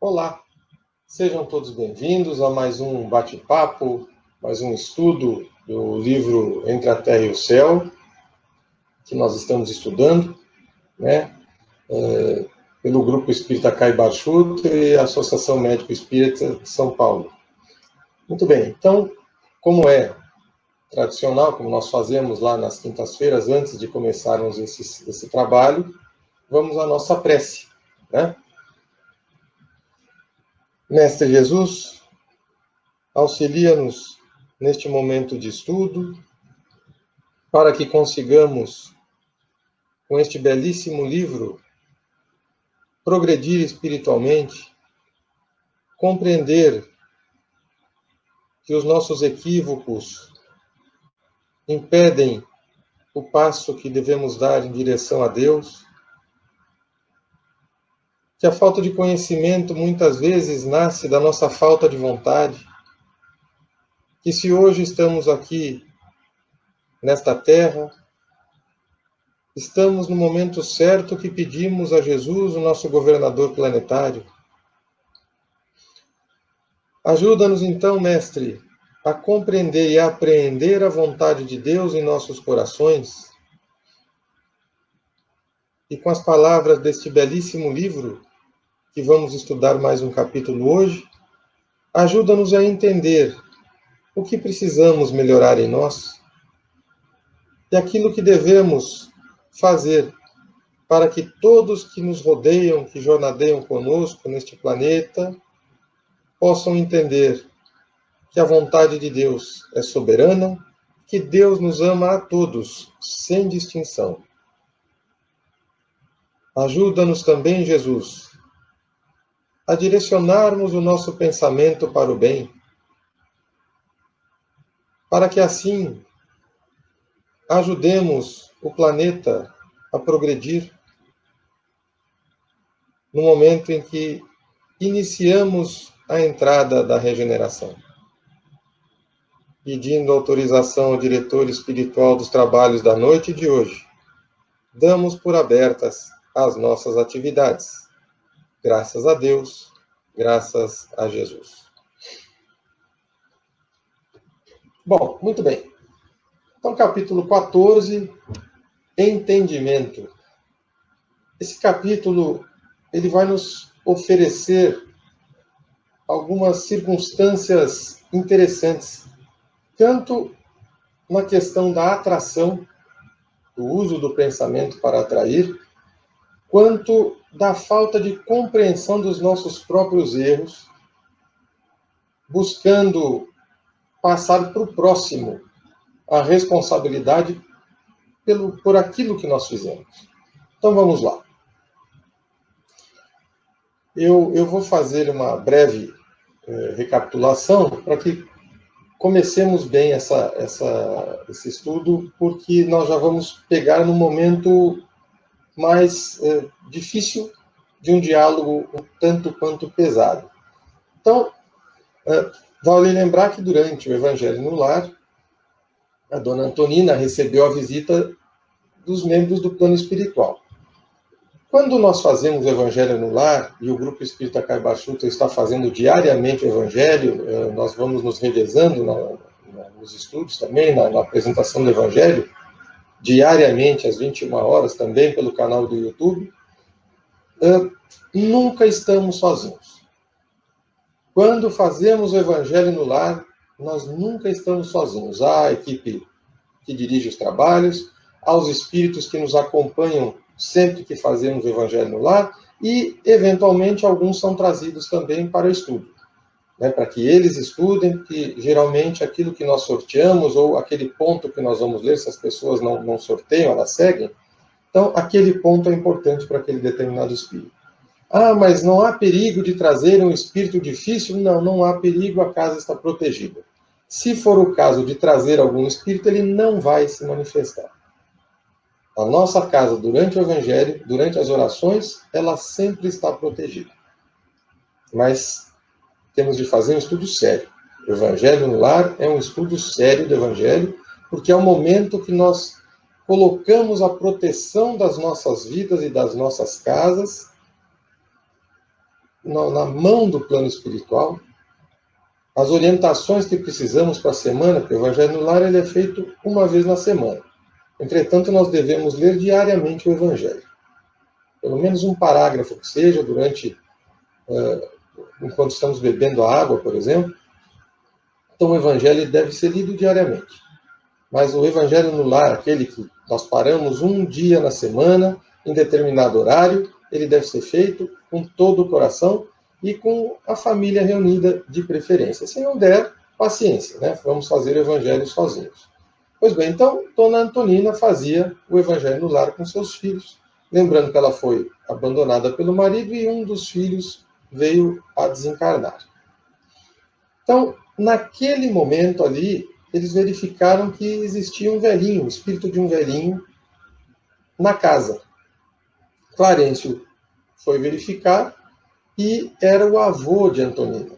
Olá, sejam todos bem-vindos a mais um bate-papo, mais um estudo do livro Entre a Terra e o Céu, que nós estamos estudando, né, pelo Grupo Espírita Caibar Schutter e a Associação Médico Espírita de São Paulo. Muito bem, então, como é tradicional, como nós fazemos lá nas quintas-feiras, antes de começarmos esse trabalho, vamos à nossa prece, né? Mestre Jesus, auxilia-nos neste momento de estudo, para que consigamos, com este belíssimo livro, progredir espiritualmente, compreender que os nossos equívocos impedem o passo que devemos dar em direção a Deus, que a falta de conhecimento muitas vezes nasce da nossa falta de vontade, que se hoje estamos aqui nesta terra, estamos no momento certo que pedimos a Jesus, o nosso governador planetário. Ajuda-nos então, Mestre, a compreender e a apreender a vontade de Deus em nossos corações. E com as palavras deste belíssimo livro, que vamos estudar mais um capítulo hoje, ajuda-nos a entender o que precisamos melhorar em nós e aquilo que devemos fazer para que todos que nos rodeiam, que jornadeiam conosco neste planeta, possam entender que a vontade de Deus é soberana, que Deus nos ama a todos, sem distinção. Ajuda-nos também, Jesus, a direcionarmos o nosso pensamento para o bem, para que assim ajudemos o planeta a progredir no momento em que iniciamos a entrada da regeneração. Pedindo autorização ao diretor espiritual dos trabalhos da noite de hoje, damos por abertas as nossas atividades. Graças a Deus, graças a Jesus. Bom, muito bem. Então, capítulo 14, entendimento. Esse capítulo, ele vai nos oferecer algumas circunstâncias interessantes, tanto na questão da atração, do uso do pensamento para atrair, quanto da falta de compreensão dos nossos próprios erros, buscando passar para o próximo a responsabilidade por aquilo que nós fizemos. Então vamos lá. Eu vou fazer uma breve recapitulação para que comecemos bem esse estudo, porque nós já vamos pegar no momento mais difícil de um diálogo um tanto quanto pesado. Então, vale lembrar que durante o Evangelho no Lar, a dona Antonina recebeu a visita dos membros do plano espiritual. Quando nós fazemos o Evangelho no Lar, e o Grupo Espírita Caibar Schutter está fazendo diariamente o Evangelho, nós vamos nos revezando nos estudos também, na apresentação do Evangelho, diariamente, às 21 horas, também pelo canal do YouTube, nunca estamos sozinhos. Quando fazemos o Evangelho no Lar, nós nunca estamos sozinhos. Há a equipe que dirige os trabalhos, há os espíritos que nos acompanham sempre que fazemos o Evangelho no Lar, e, eventualmente, alguns são trazidos também para o estudo, né, para que eles estudem, que geralmente aquilo que nós sorteamos, ou aquele ponto que nós vamos ler, se as pessoas não sorteiam, elas seguem, então aquele ponto é importante para aquele determinado espírito. Ah, mas não há perigo de trazer um espírito difícil? Não, não há perigo, a casa está protegida. Se for o caso de trazer algum espírito, ele não vai se manifestar. A nossa casa, durante o Evangelho, durante as orações, ela sempre está protegida. Mas temos de fazer um estudo sério. O Evangelho no Lar é um estudo sério do Evangelho, porque é o momento que nós colocamos a proteção das nossas vidas e das nossas casas na mão do plano espiritual, as orientações que precisamos para a semana, porque o Evangelho no Lar ele é feito uma vez na semana. Entretanto, nós devemos ler diariamente o Evangelho. Pelo menos um parágrafo que seja, enquanto estamos bebendo a água, por exemplo. Então, o Evangelho deve ser lido diariamente. Mas o Evangelho no Lar, aquele que nós paramos um dia na semana, em determinado horário, ele deve ser feito com todo o coração e com a família reunida de preferência. Se não der, paciência, né? Vamos fazer o Evangelho sozinhos. Pois bem, então, Dona Antonina fazia o Evangelho no Lar com seus filhos, lembrando que ela foi abandonada pelo marido e um dos filhos veio a desencarnar. Então, naquele momento ali, eles verificaram que existia um velhinho, o espírito de um velhinho, na casa. Clarencio foi verificar e era o avô de Antonina,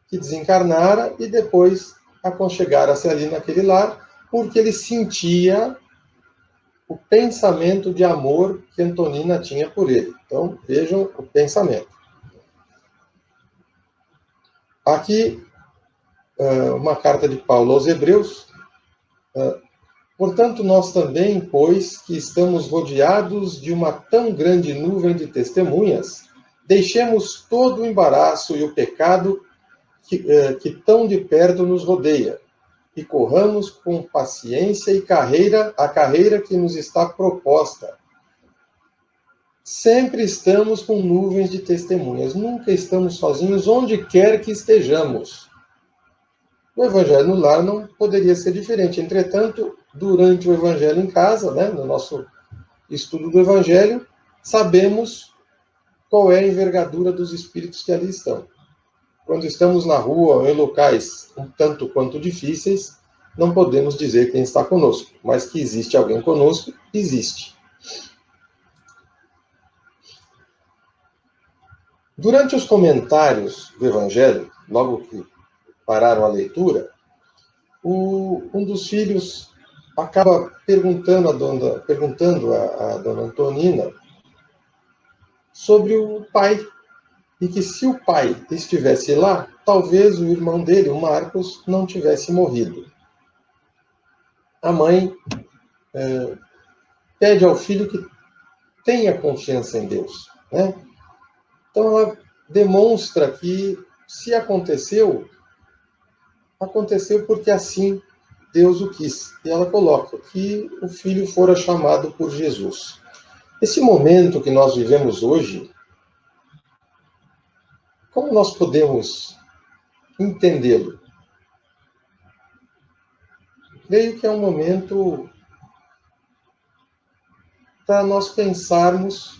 que desencarnara e depois aconchegara-se ali naquele lar, porque ele sentia o pensamento de amor que Antonina tinha por ele. Então, vejam o pensamento. Aqui, uma carta de Paulo aos Hebreus. Portanto, nós também, pois que estamos rodeados de uma tão grande nuvem de testemunhas, deixemos todo o embaraço e o pecado que tão de perto nos rodeia, e corramos com paciência a carreira que nos está proposta. Sempre estamos com nuvens de testemunhas, nunca estamos sozinhos, onde quer que estejamos. O Evangelho no Lar não poderia ser diferente. Entretanto, durante o Evangelho em casa, né, no nosso estudo do Evangelho, sabemos qual é a envergadura dos espíritos que ali estão. Quando estamos na rua ou em locais um tanto quanto difíceis, não podemos dizer quem está conosco, mas que existe alguém conosco, existe. Durante os comentários do Evangelho, logo que pararam a leitura, um dos filhos acaba perguntando a dona Antonina sobre o pai, e que se o pai estivesse lá, talvez o irmão dele, o Marcos, não tivesse morrido. A mãe pede ao filho que tenha confiança em Deus, né? Então ela demonstra que se aconteceu, aconteceu porque assim Deus o quis. E ela coloca que o filho fora chamado por Jesus. Esse momento que nós vivemos hoje, como nós podemos entendê-lo? Creio que é um momento para nós pensarmos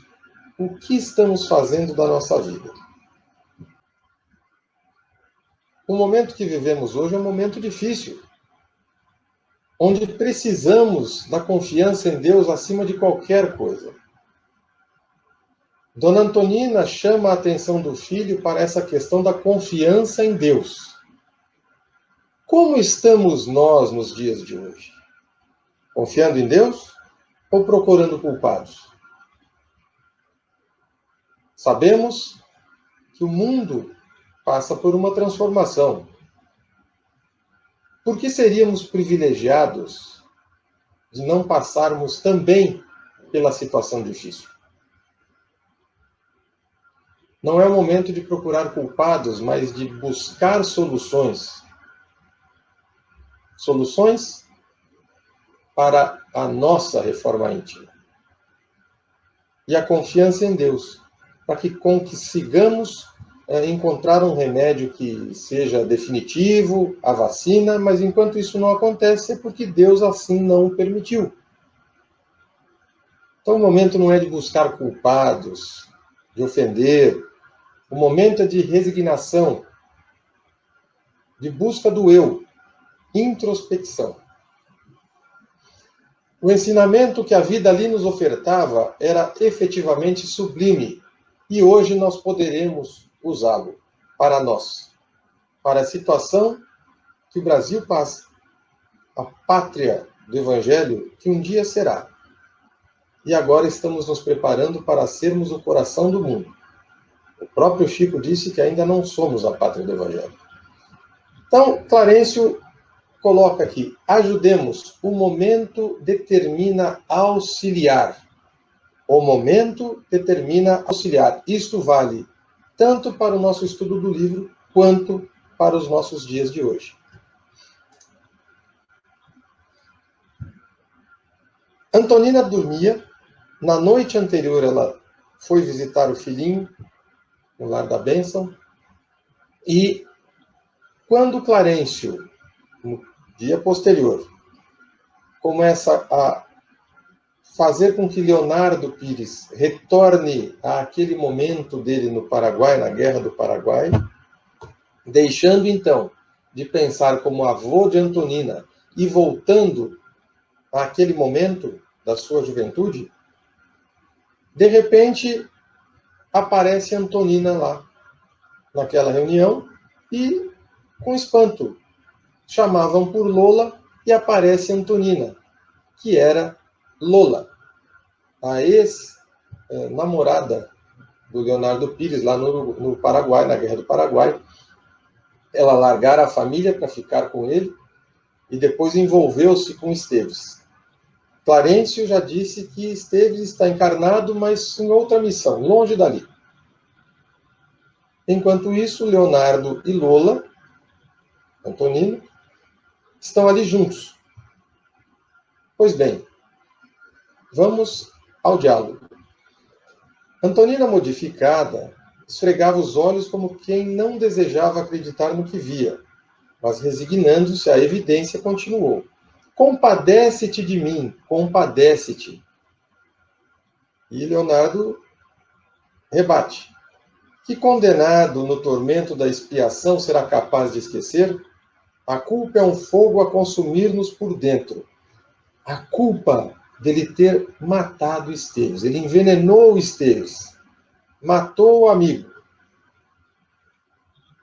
o que estamos fazendo da nossa vida. O momento que vivemos hoje é um momento difícil, onde precisamos da confiança em Deus acima de qualquer coisa. Dona Antonina chama a atenção do filho para essa questão da confiança em Deus. Como estamos nós nos dias de hoje? Confiando em Deus ou procurando culpados? Sabemos que o mundo passa por uma transformação. Por que seríamos privilegiados de não passarmos também pela situação difícil? Não é o momento de procurar culpados, mas de buscar soluções. Soluções para a nossa reforma íntima. E a confiança em Deus, para que consigamos encontrar um remédio que seja definitivo, a vacina, mas enquanto isso não acontece, é porque Deus assim não o permitiu. Então o momento não é de buscar culpados, de ofender, o momento é de resignação, de busca do eu, introspecção. O ensinamento que a vida ali nos ofertava era efetivamente sublime, e hoje nós poderemos usá-lo para nós, para a situação que o Brasil passa, a pátria do Evangelho que um dia será. E agora estamos nos preparando para sermos o coração do mundo. O próprio Chico disse que ainda não somos a pátria do Evangelho. Então, Clarencio coloca aqui: ajudemos, o momento determina auxiliar. O momento determina auxiliar. Isto vale tanto para o nosso estudo do livro, quanto para os nossos dias de hoje. Antonina dormia. Na noite anterior, ela foi visitar o filhinho no lar da bênção. E quando Clarencio, no dia posterior, começa a fazer com que Leonardo Pires retorne àquele momento dele no Paraguai, na Guerra do Paraguai, deixando então de pensar como avô de Antonina e voltando àquele momento da sua juventude, de repente aparece Antonina lá, naquela reunião, e, com espanto, chamavam por Lola e aparece Antonina, que era Lola, a ex-namorada do Leonardo Pires, lá no Paraguai, na Guerra do Paraguai. Ela largara a família para ficar com ele e depois envolveu-se com Esteves. Clarencio já disse que Esteves está encarnado, mas em outra missão, longe dali. Enquanto isso, Leonardo e Lola, Antonino, estão ali juntos. Pois bem, vamos ao diálogo. Antonina, modificada, esfregava os olhos como quem não desejava acreditar no que via, mas, resignando-se à evidência, continuou: compadece-te de mim, compadece-te. E Leonardo rebate: que condenado no tormento da expiação será capaz de esquecer? A culpa é um fogo a consumir-nos por dentro. A culpa dele ter matado Esteves. Ele envenenou Esteves. Matou o amigo,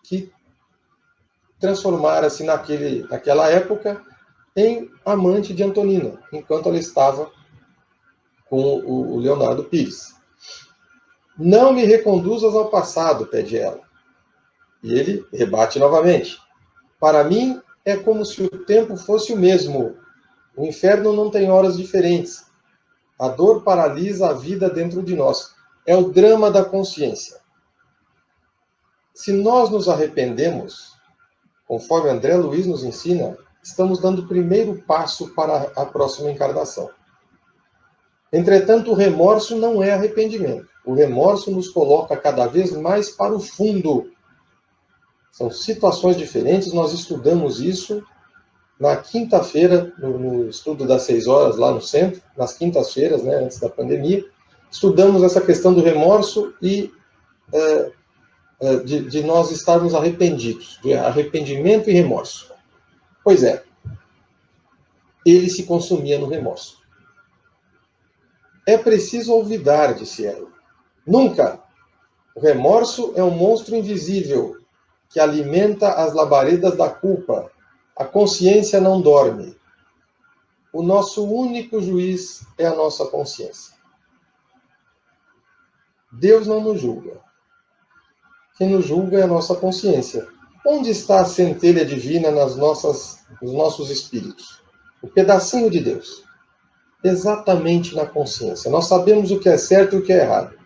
que transformara-se naquela época em amante de Antonina, enquanto ela estava com o Leonardo Pires. Não me reconduzas ao passado, pede ela. E ele rebate novamente: para mim é como se o tempo fosse o mesmo. O inferno não tem horas diferentes. A dor paralisa a vida dentro de nós. É o drama da consciência. Se nós nos arrependemos, conforme André Luiz nos ensina, estamos dando o primeiro passo para a próxima encarnação. Entretanto, o remorso não é arrependimento. O remorso nos coloca cada vez mais para o fundo. São situações diferentes. Nós estudamos isso na quinta-feira, no estudo das 6 horas, lá no centro, nas quintas-feiras, né, antes da pandemia. Estudamos essa questão do remorso e de nós estarmos arrependidos, de arrependimento e remorso. Pois é, ele se consumia no remorso. É preciso olvidar, disse ela. Nunca! O remorso é um monstro invisível que alimenta as labaredas da culpa. A consciência não dorme. O nosso único juiz é a nossa consciência. Deus não nos julga. Quem nos julga é a nossa consciência. Onde está a centelha divina nos nossos espíritos? O pedacinho de Deus. Exatamente na consciência. Nós sabemos o que é certo e o que é errado.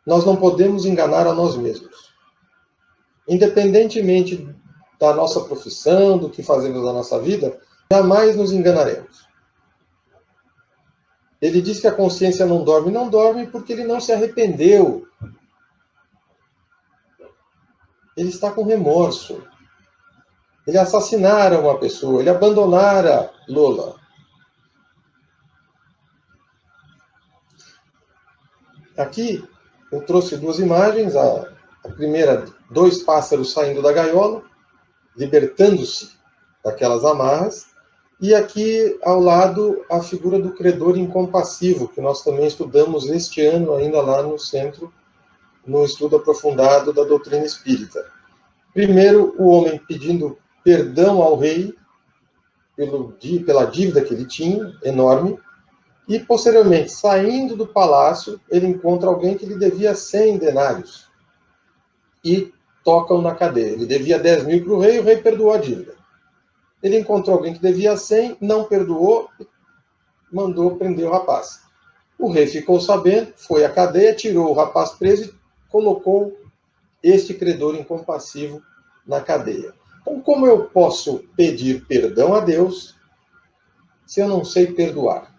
Nós não podemos enganar a nós mesmos. Independentemente da nossa profissão, do que fazemos na nossa vida, jamais nos enganaremos. Ele diz que a consciência não dorme. Não dorme porque ele não se arrependeu. Ele está com remorso. Ele assassinara uma pessoa, ele abandonara Lola. Aqui eu trouxe 2 imagens. A primeira, 2 pássaros saindo da gaiola, libertando-se daquelas amarras. E aqui, ao lado, a figura do credor incompassivo, que nós também estudamos este ano, ainda lá no centro, no estudo aprofundado da doutrina espírita. Primeiro, o homem pedindo perdão ao rei pela dívida que ele tinha, enorme, E, posteriormente, saindo do palácio, ele encontra alguém que lhe devia 100 denários. E toca-o na cadeia. Ele devia 10 mil para o rei perdoou a dívida. Ele encontrou alguém que devia 100, não perdoou, mandou prender o rapaz. O rei ficou sabendo, foi à cadeia, tirou o rapaz preso e colocou este credor incompassivo na cadeia. Então, como eu posso pedir perdão a Deus se eu não sei perdoar?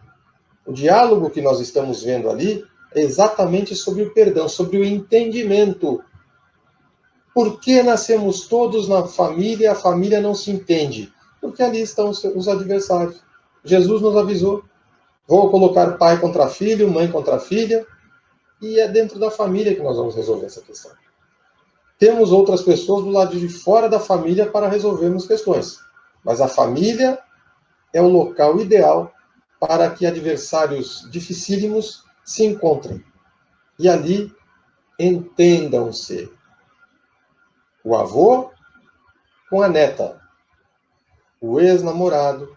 O diálogo que nós estamos vendo ali é exatamente sobre o perdão, sobre o entendimento. Por que nascemos todos na família e a família não se entende? Porque ali estão os adversários. Jesus nos avisou. Vou colocar pai contra filho, mãe contra filha, e é dentro da família que nós vamos resolver essa questão. Temos outras pessoas do lado de fora da família para resolvermos questões, mas a família é o local ideal para que adversários dificílimos se encontrem. E ali entendam-se. O avô com a neta, o ex-namorado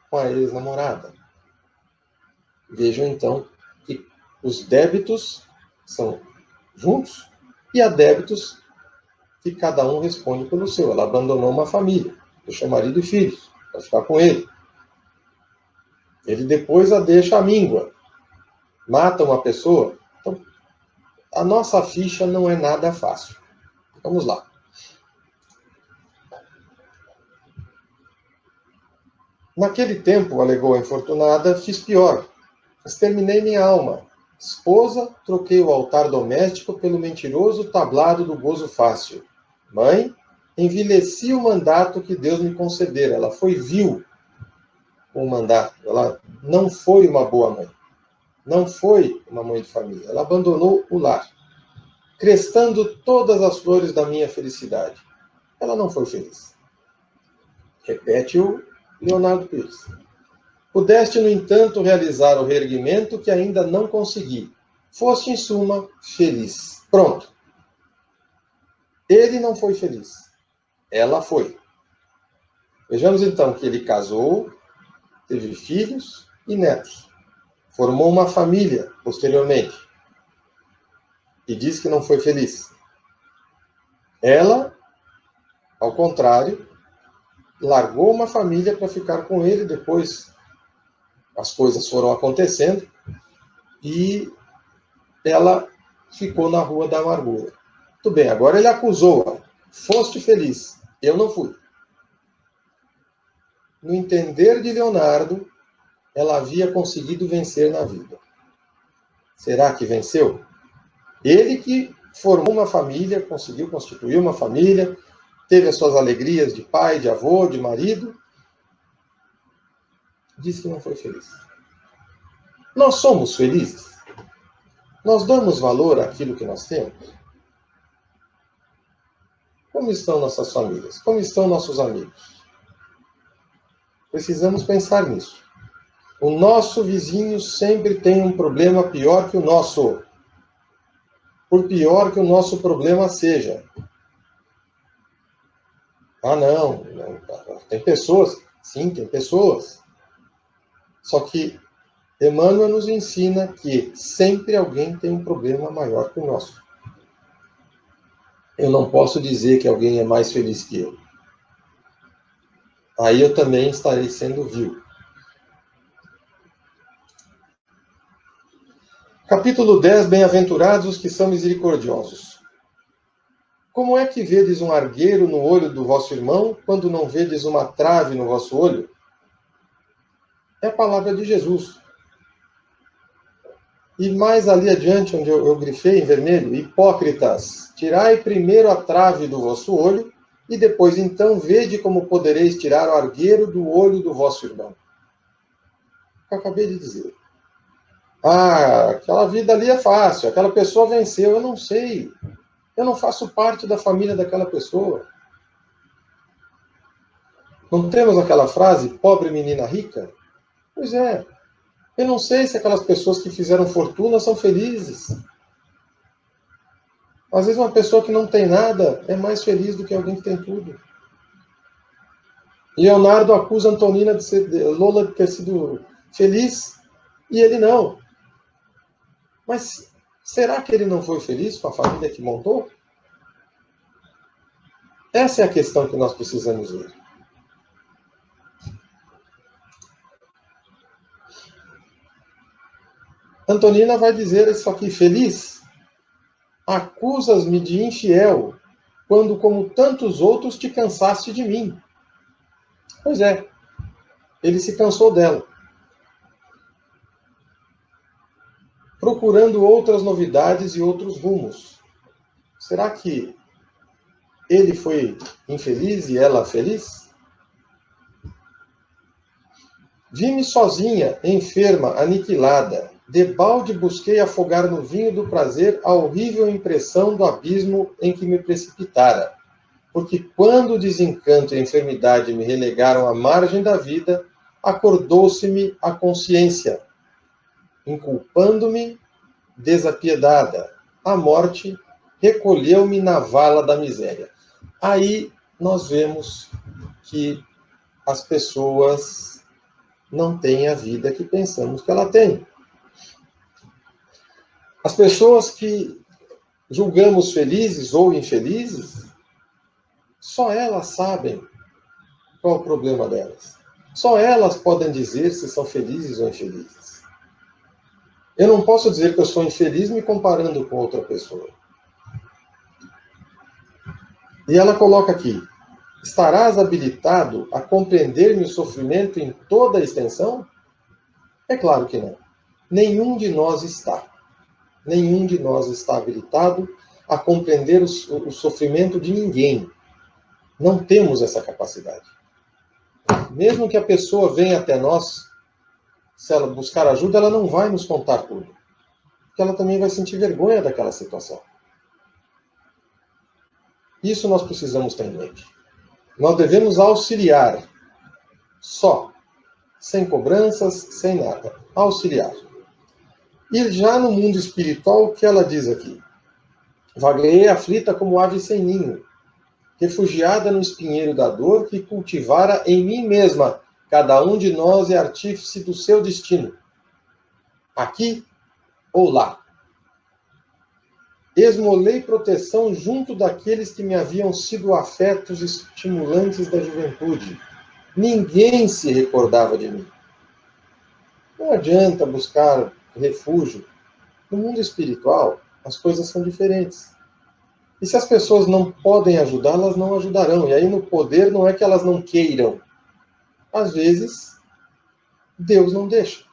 com a ex-namorada. Vejam então que os débitos são juntos e há débitos que cada um responde pelo seu. Ela abandonou uma família, deixou marido e filhos para ficar com ele. Ele depois a deixa à míngua, mata uma pessoa. Então, a nossa ficha não é nada fácil. Vamos lá. Naquele tempo, alegou a infortunada, fiz pior. Exterminei minha alma. Esposa, troquei o altar doméstico pelo mentiroso tablado do gozo fácil. Mãe, envileci o mandato que Deus me concedera. Ela foi vil com o mandato. Ela não foi uma boa mãe. Não foi uma mãe de família. Ela abandonou o lar, crestando todas as flores da minha felicidade. Ela não foi feliz. Repete o Leonardo Pires. Pudeste, no entanto, realizar o reerguimento que ainda não consegui. Foste, em suma, feliz. Pronto. Ele não foi feliz. Ela foi. Vejamos, então, que ele casou, teve filhos e netos. Formou uma família, posteriormente. E diz que não foi feliz. Ela, ao contrário, largou uma família para ficar com ele, depois as coisas foram acontecendo e ela ficou na rua da amargura. Tudo bem, agora ele acusou-a. Foste feliz. Eu não fui. No entender de Leonardo, ela havia conseguido vencer na vida. Será que venceu? Ele que formou uma família, conseguiu constituir uma família, teve as suas alegrias de pai, de avô, de marido, disse que não foi feliz. Nós somos felizes? Nós damos valor àquilo que nós temos? Como estão nossas famílias? Como estão nossos amigos? Precisamos pensar nisso. O nosso vizinho sempre tem um problema pior que o nosso. Por pior que o nosso problema seja. Ah, não. Tem pessoas. Sim, tem pessoas. Só que Emmanuel nos ensina que sempre alguém tem um problema maior que o nosso. Eu não posso dizer que alguém é mais feliz que eu. Aí eu também estarei sendo vil. Capítulo 10, Bem-aventurados os que são misericordiosos. Como é que vedes um argueiro no olho do vosso irmão, quando não vedes uma trave no vosso olho? É a palavra de Jesus. E mais ali adiante, onde eu grifei em vermelho, hipócritas, tirai primeiro a trave do vosso olho, e depois então vede como podereis tirar o argueiro do olho do vosso irmão. Eu acabei de dizer. Ah, aquela vida ali é fácil, aquela pessoa venceu, eu não sei. Eu não faço parte da família daquela pessoa. Não temos aquela frase, pobre menina rica? Pois é. Eu não sei se aquelas pessoas que fizeram fortuna são felizes. Às vezes uma pessoa que não tem nada é mais feliz do que alguém que tem tudo. Leonardo acusa Antonina Lola de ter sido feliz E ele não. Mas será que ele não foi feliz com a família que montou? Essa é a questão que nós precisamos ver. Antonina vai dizer isso aqui: feliz? Acusas-me de infiel, quando, como tantos outros, te cansaste de mim. Pois é, ele se cansou dela, procurando outras novidades e outros rumos. Será que ele foi infeliz e ela feliz? Vi-me sozinha, enferma, aniquilada. Debalde busquei afogar no vinho do prazer a horrível impressão do abismo em que me precipitara. Porque quando o desencanto e a enfermidade me relegaram à margem da vida, acordou-se-me a consciência, inculpando-me desapiedada. A morte recolheu-me na vala da miséria. Aí nós vemos que as pessoas não têm a vida que pensamos que ela tem. As pessoas que julgamos felizes ou infelizes, só elas sabem qual é o problema delas. Só elas podem dizer se são felizes ou infelizes. Eu não posso dizer que eu sou infeliz me comparando com outra pessoa. E ela coloca aqui: estarás habilitado a compreender meu sofrimento em toda a extensão? É claro que não. Nenhum de nós está. Nenhum de nós está habilitado a compreender o sofrimento de ninguém. Não temos essa capacidade. Mesmo que a pessoa venha até nós, se ela buscar ajuda, ela não vai nos contar tudo. Porque ela também vai sentir vergonha daquela situação. Isso nós precisamos ter em mente. Nós devemos auxiliar, só, sem cobranças, sem nada. Auxiliar. E já no mundo espiritual, o que ela diz aqui? Vagueei aflita como ave sem ninho, refugiada no espinheiro da dor que cultivara em mim mesma. Cada um de nós é artífice do seu destino, aqui ou lá. Esmolei proteção junto daqueles que me haviam sido afetos estimulantes da juventude. Ninguém se recordava de mim. Não adianta buscar refúgio. No mundo espiritual, as coisas são diferentes. E se as pessoas não podem ajudar, elas não ajudarão. E aí no poder não é que elas não queiram. Às vezes, Deus não deixa.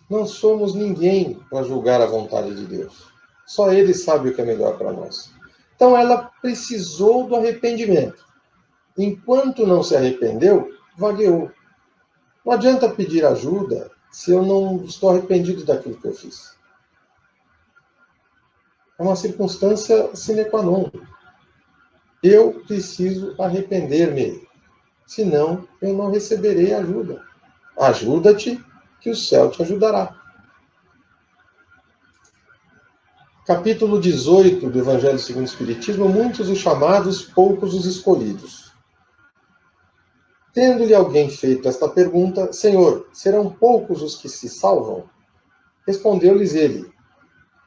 Não somos ninguém para julgar a vontade de Deus. Só Ele sabe o que é melhor para nós. Então ela precisou do arrependimento. Enquanto não se arrependeu, vagueou. Não adianta pedir ajuda se eu não estou arrependido daquilo que eu fiz. É uma circunstância sine qua non. Eu preciso arrepender-me, senão eu não receberei ajuda. Ajuda-te, que o céu te ajudará. Capítulo 18 do Evangelho segundo o Espiritismo: muitos os chamados, poucos os escolhidos. Tendo-lhe alguém feito esta pergunta: Senhor, serão poucos os que se salvam? Respondeu-lhes ele: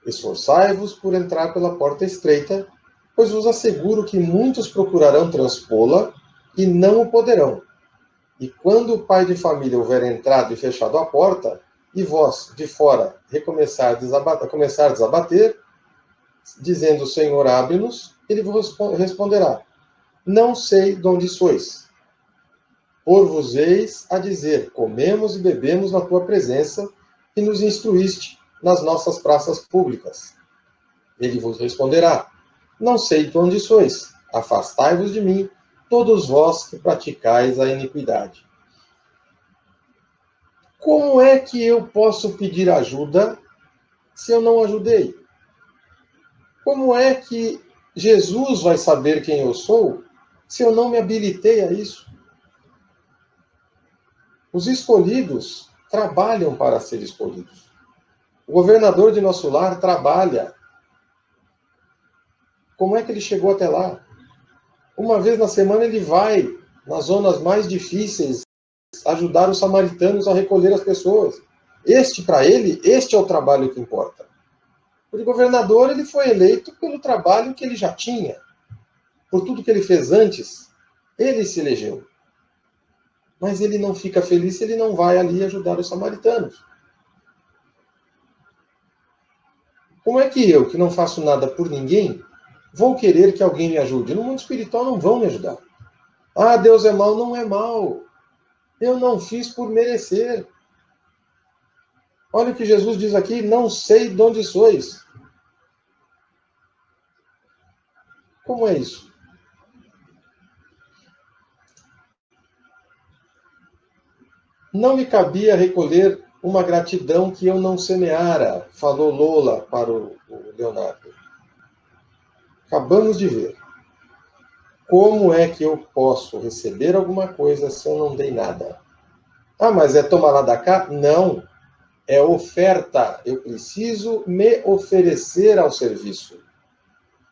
esforçai-vos por entrar pela porta estreita, pois vos asseguro que muitos procurarão transpô-la e não o poderão. E quando o pai de família houver entrado e fechado a porta, e vós, de fora, começardes a bater, dizendo: Senhor, abre-nos, ele vos responderá: não sei de onde sois. Por-vos-eis a dizer: comemos e bebemos na tua presença, e nos instruíste nas nossas praças públicas. Ele vos responderá: não sei de onde sois. Afastai-vos de mim, todos vós que praticais a iniquidade. Como é que eu posso pedir ajuda se eu não ajudei? Como é que Jesus vai saber quem eu sou se eu não me habilitei a isso? Os escolhidos trabalham para ser escolhidos. O governador de nosso lar trabalha. Como é que ele chegou até lá? Uma vez na semana ele vai nas zonas mais difíceis ajudar os samaritanos a recolher as pessoas. Para ele, este é o trabalho que importa. O governador, ele foi eleito pelo trabalho que ele já tinha. Por tudo que ele fez antes, ele se elegeu. Mas ele não fica feliz se ele não vai ali ajudar os samaritanos. Como é que eu, que não faço nada por ninguém, vou querer que alguém me ajude? No mundo espiritual não vão me ajudar. Ah, Deus é mau. Não é mau. Eu não fiz por merecer. Olha o que Jesus diz aqui: não sei de onde sois. Como é isso? Não me cabia recolher uma gratidão que eu não semeara, falou Lola para o Leonardo. Acabamos de ver. Como é que eu posso receber alguma coisa se eu não dei nada? Ah, mas é tomar lá da cá? Não. É oferta. Eu preciso me oferecer ao serviço.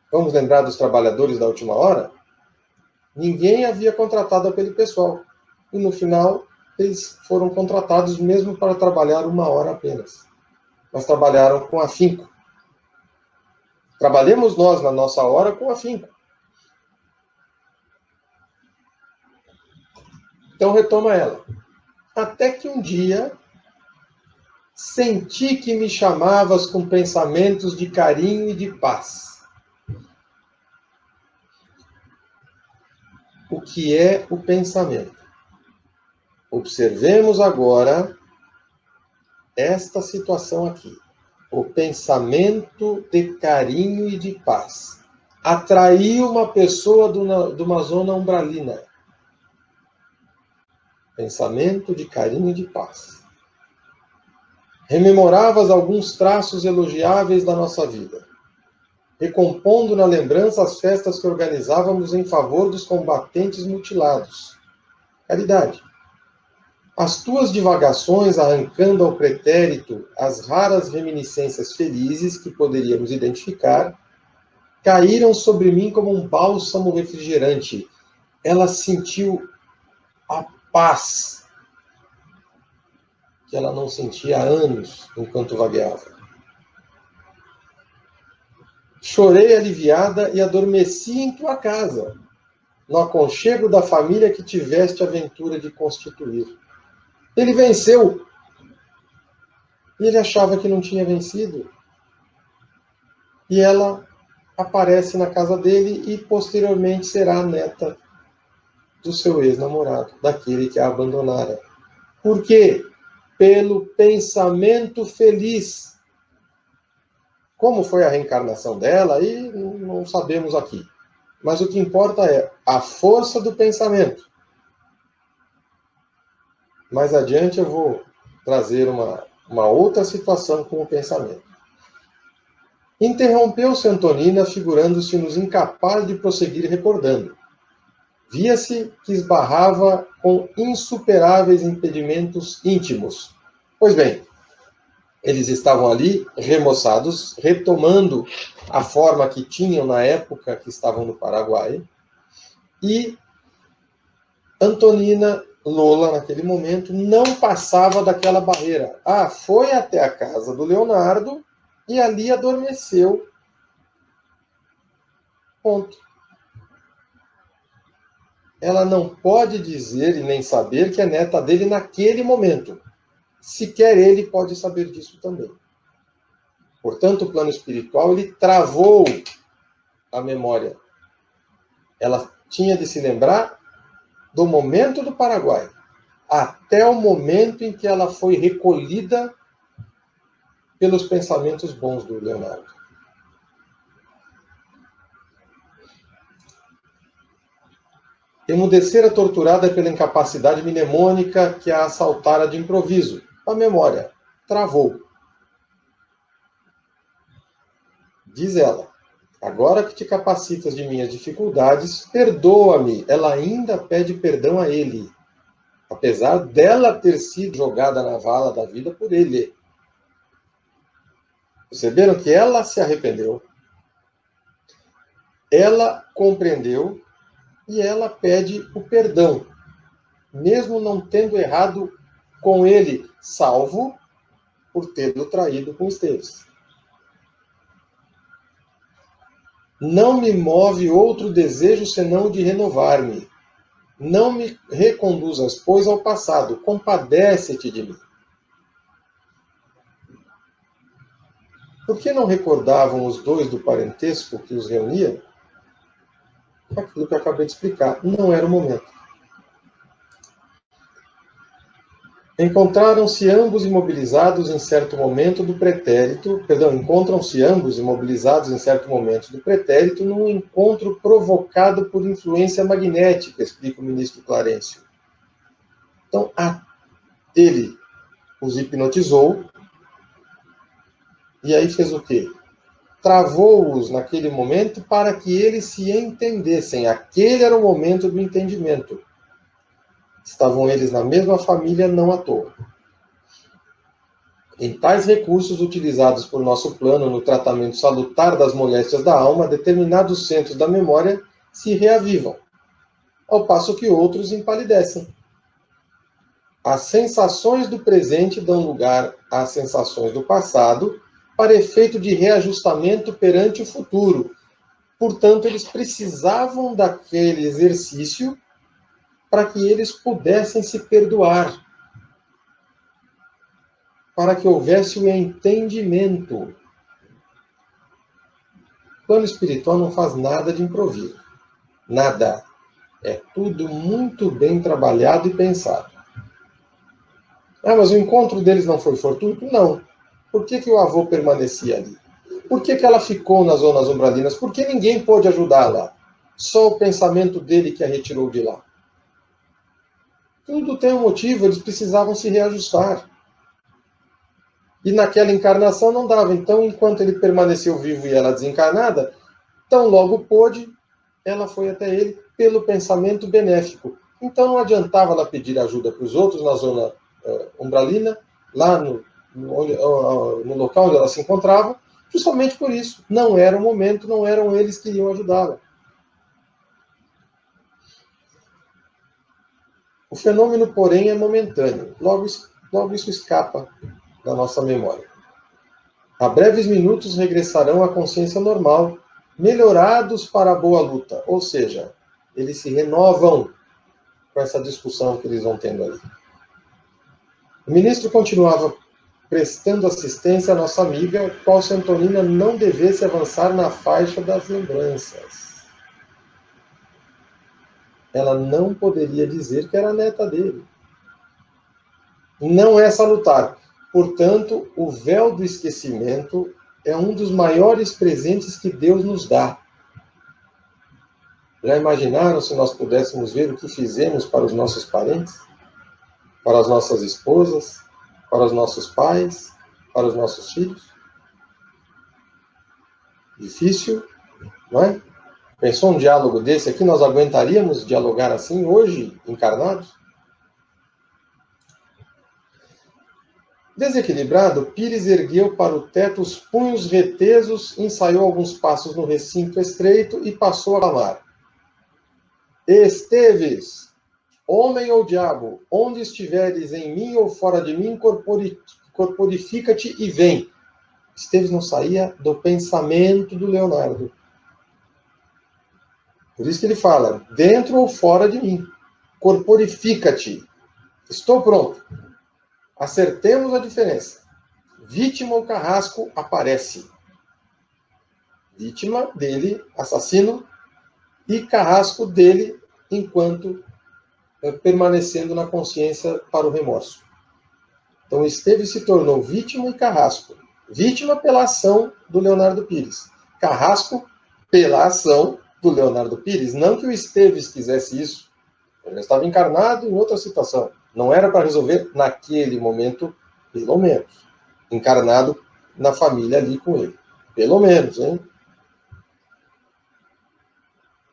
Vamos lembrar dos trabalhadores da última hora? Ninguém havia contratado aquele pessoal. E no final, eles foram contratados mesmo para trabalhar 1 hora apenas. Mas trabalharam com afinco. Trabalhemos nós na nossa hora com afinco. Então retoma ela. Até que um dia senti que me chamavas com pensamentos de carinho e de paz. O que é o pensamento? Observemos agora esta situação aqui. O pensamento de carinho e de paz. Atraiu uma pessoa de uma zona umbralina. Pensamento de carinho e de paz. Rememoravas alguns traços elogiáveis da nossa vida, recompondo na lembrança as festas que organizávamos em favor dos combatentes mutilados. Caridade. As tuas divagações arrancando ao pretérito as raras reminiscências felizes que poderíamos identificar, caíram sobre mim como um bálsamo refrigerante. Ela sentiu a paz que ela não sentia há anos enquanto vagueava. Chorei aliviada e adormeci em tua casa, no aconchego da família que tiveste a ventura de constituir. Ele venceu. E ele achava que não tinha vencido. E ela aparece na casa dele e posteriormente será a neta do seu ex-namorado, daquele que a abandonara. Por quê? Pelo pensamento feliz. Como foi a reencarnação dela, aí não sabemos aqui. Mas o que importa é a força do pensamento. Mais adiante eu vou trazer uma outra situação com o pensamento. Interrompeu-se Antonina, figurando-se-nos incapaz de prosseguir recordando. Via-se que esbarrava com insuperáveis impedimentos íntimos. Pois bem, eles estavam ali, remoçados, retomando a forma que tinham na época que estavam no Paraguai, e Antonina Lola, naquele momento, não passava daquela barreira. Ah, foi até a casa do Leonardo e ali adormeceu. Ponto. Ela não pode dizer e nem saber que é neta dele naquele momento. Sequer ele pode saber disso também. Portanto, o plano espiritual, ele travou a memória. Ela tinha de se lembrar do momento do Paraguai, até o momento em que ela foi recolhida pelos pensamentos bons do Leonardo. Emudecera torturada pela incapacidade mnemônica que a assaltara de improviso. A memória travou. Diz ela, agora que te capacitas de minhas dificuldades, perdoa-me. Ela ainda pede perdão a ele, apesar dela ter sido jogada na vala da vida por ele. Perceberam que ela se arrependeu, ela compreendeu e ela pede o perdão. mesmo não tendo errado com ele, salvo por tê-lo traído com Esteves. Não me move outro desejo senão o de renovar-me. Não me reconduzas, pois, ao passado. Compadece-te de mim. Por que não recordavam os dois do parentesco que os reunia? Aquilo que eu acabei de explicar. Não era o momento. Encontram-se ambos imobilizados em certo momento do pretérito, encontram-se ambos imobilizados em certo momento do pretérito num encontro provocado por influência magnética, explica o ministro Clarencio. Então, ele os hipnotizou e aí fez o quê? Travou-os naquele momento para que eles se entendessem. Aquele era o momento do entendimento. Estavam eles na mesma família, não à toa. Em tais recursos utilizados por nosso plano no tratamento salutar das moléstias da alma, determinados centros da memória se reavivam, ao passo que outros empalidecem. As sensações do presente dão lugar às sensações do passado, para efeito de reajustamento perante o futuro. Portanto, eles precisavam daquele exercício para que eles pudessem se perdoar, para que houvesse o entendimento. O plano espiritual não faz nada de improviso. Nada. É tudo muito bem trabalhado e pensado. Mas o encontro deles não foi fortuito? Não. Por que o avô permanecia ali? Por que ela ficou nas zonas umbralinas? Por que ninguém pôde ajudá-la? Só o pensamento dele que a retirou de lá. Tudo tem um motivo, eles precisavam se reajustar. E naquela encarnação não dava. Então, enquanto ele permaneceu vivo e ela desencarnada, tão logo pôde, ela foi até ele pelo pensamento benéfico. Então não adiantava ela pedir ajuda para os outros na zona umbralina, lá no local onde ela se encontrava, justamente por isso. Não era o momento, não eram eles que iriam ajudá-la. O fenômeno, porém, é momentâneo. Logo isso escapa da nossa memória. A breves minutos regressarão à consciência normal, melhorados para a boa luta. Ou seja, eles se renovam com essa discussão que eles vão tendo ali. O ministro continuava prestando assistência à nossa amiga, qual se Antonina não devesse avançar na faixa das lembranças. Ela não poderia dizer que era neta dele. Não é salutar. Portanto, o véu do esquecimento é um dos maiores presentes que Deus nos dá. Já imaginaram se nós pudéssemos ver o que fizemos para os nossos parentes? Para as nossas esposas? Para os nossos pais? Para os nossos filhos? Difícil, não é? Pensou um diálogo desse aqui? Nós aguentaríamos dialogar assim hoje, encarnados? Desequilibrado, Pires ergueu para o teto os punhos retesos, ensaiou alguns passos no recinto estreito e passou a clamar. Esteves, homem ou diabo, onde estiveres em mim ou fora de mim, corporifica-te e vem. Esteves não saía do pensamento do Leonardo. Por isso que ele fala, dentro ou fora de mim, corporifica-te. Estou pronto. Acertemos a diferença. Vítima ou carrasco aparece. Vítima dele, assassino, e carrasco dele enquanto permanecendo na consciência para o remorso. Então, Esteves se tornou vítima e carrasco. Vítima pela ação do Leonardo Pires. Carrasco pela ação do Leonardo Pires. Não que o Esteves quisesse isso. Ele estava encarnado em outra situação. Não era para resolver naquele momento, pelo menos. Encarnado na família ali com ele. Pelo menos, hein?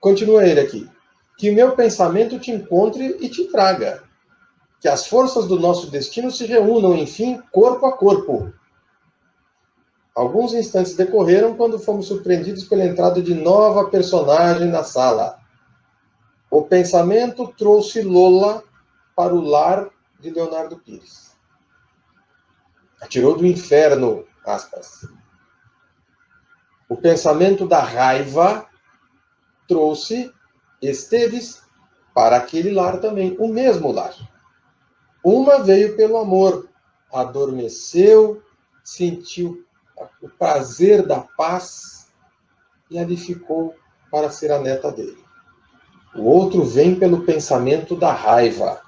Continua ele aqui. Que meu pensamento te encontre e te traga. Que as forças do nosso destino se reúnam, enfim, corpo a corpo. Alguns instantes decorreram quando fomos surpreendidos pela entrada de nova personagem na sala. O pensamento trouxe Lola para o lar de Leonardo Pires. Atirou do inferno, aspas. O pensamento da raiva trouxe Esteves para aquele lar também, o mesmo lar. Uma veio pelo amor, adormeceu, sentiu o prazer da paz e ali ficou para ser a neta dele. O outro vem pelo pensamento da raiva.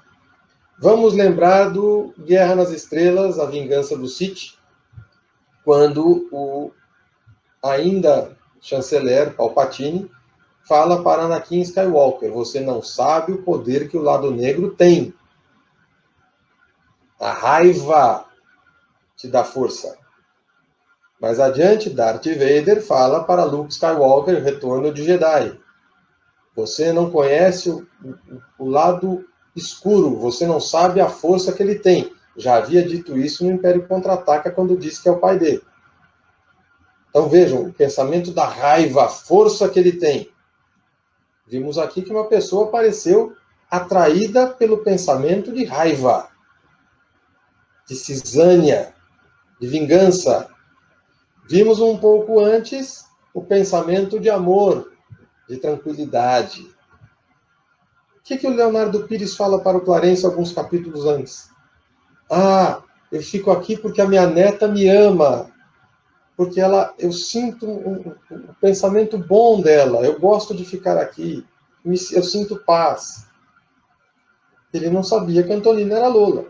Vamos lembrar do Guerra nas Estrelas, a vingança do Sith, quando o ainda chanceler Palpatine fala para Anakin Skywalker: você não sabe o poder que o lado negro tem. A raiva te dá força. Mais adiante, Darth Vader fala para Luke Skywalker, Retorno de Jedi: você não conhece o lado escuro, você não sabe a força que ele tem. Já havia dito isso no Império Contra-Ataca, quando disse que é o pai dele. Então vejam, o pensamento da raiva, a força que ele tem. Vimos aqui que uma pessoa apareceu atraída pelo pensamento de raiva, de cisânia, de vingança. Vimos um pouco antes o pensamento de amor, de tranquilidade. O que o Leonardo Pires fala para o Clarence alguns capítulos antes? Ah, eu fico aqui porque a minha neta me ama, porque eu sinto um pensamento bom dela, eu gosto de ficar aqui, eu sinto paz. Ele não sabia que a Antonina era Lola.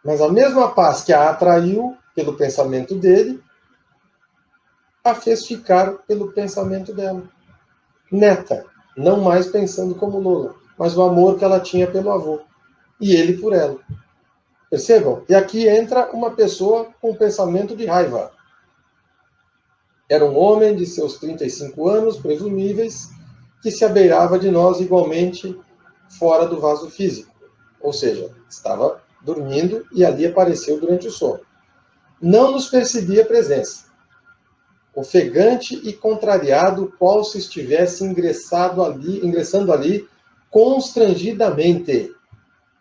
Mas a mesma paz que a atraiu pelo pensamento dele, a fez ficar pelo pensamento dela. Neta, não mais pensando como Lola, mas o amor que ela tinha pelo avô. E ele por ela. Percebam? E aqui entra uma pessoa com pensamento de raiva. Era um homem de seus 35 anos, presumíveis, que se abeirava de nós igualmente fora do vaso físico. Ou seja, estava dormindo e ali apareceu durante o sono. Não nos percebia a presença. Ofegante e contrariado, qual se estivesse ingressando ali constrangidamente.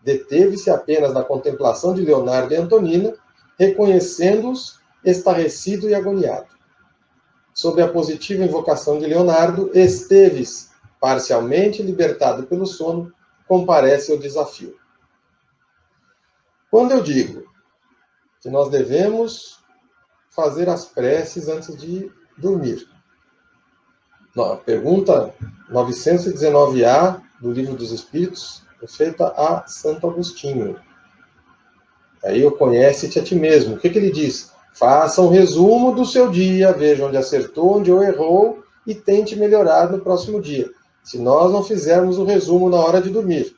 Deteve-se apenas na contemplação de Leonardo e Antonina, reconhecendo-os estarrecido e agoniado. Sob a positiva invocação de Leonardo, Esteves, parcialmente libertado pelo sono, comparece ao desafio. Quando eu digo que nós devemos fazer as preces antes de dormir, a pergunta 919A do Livro dos Espíritos é feita a Santo Agostinho. Aí eu conhece-te a ti mesmo. O que ele diz? Faça um resumo do seu dia, veja onde acertou, onde errou e tente melhorar no próximo dia. Se nós não fizermos o resumo na hora de dormir,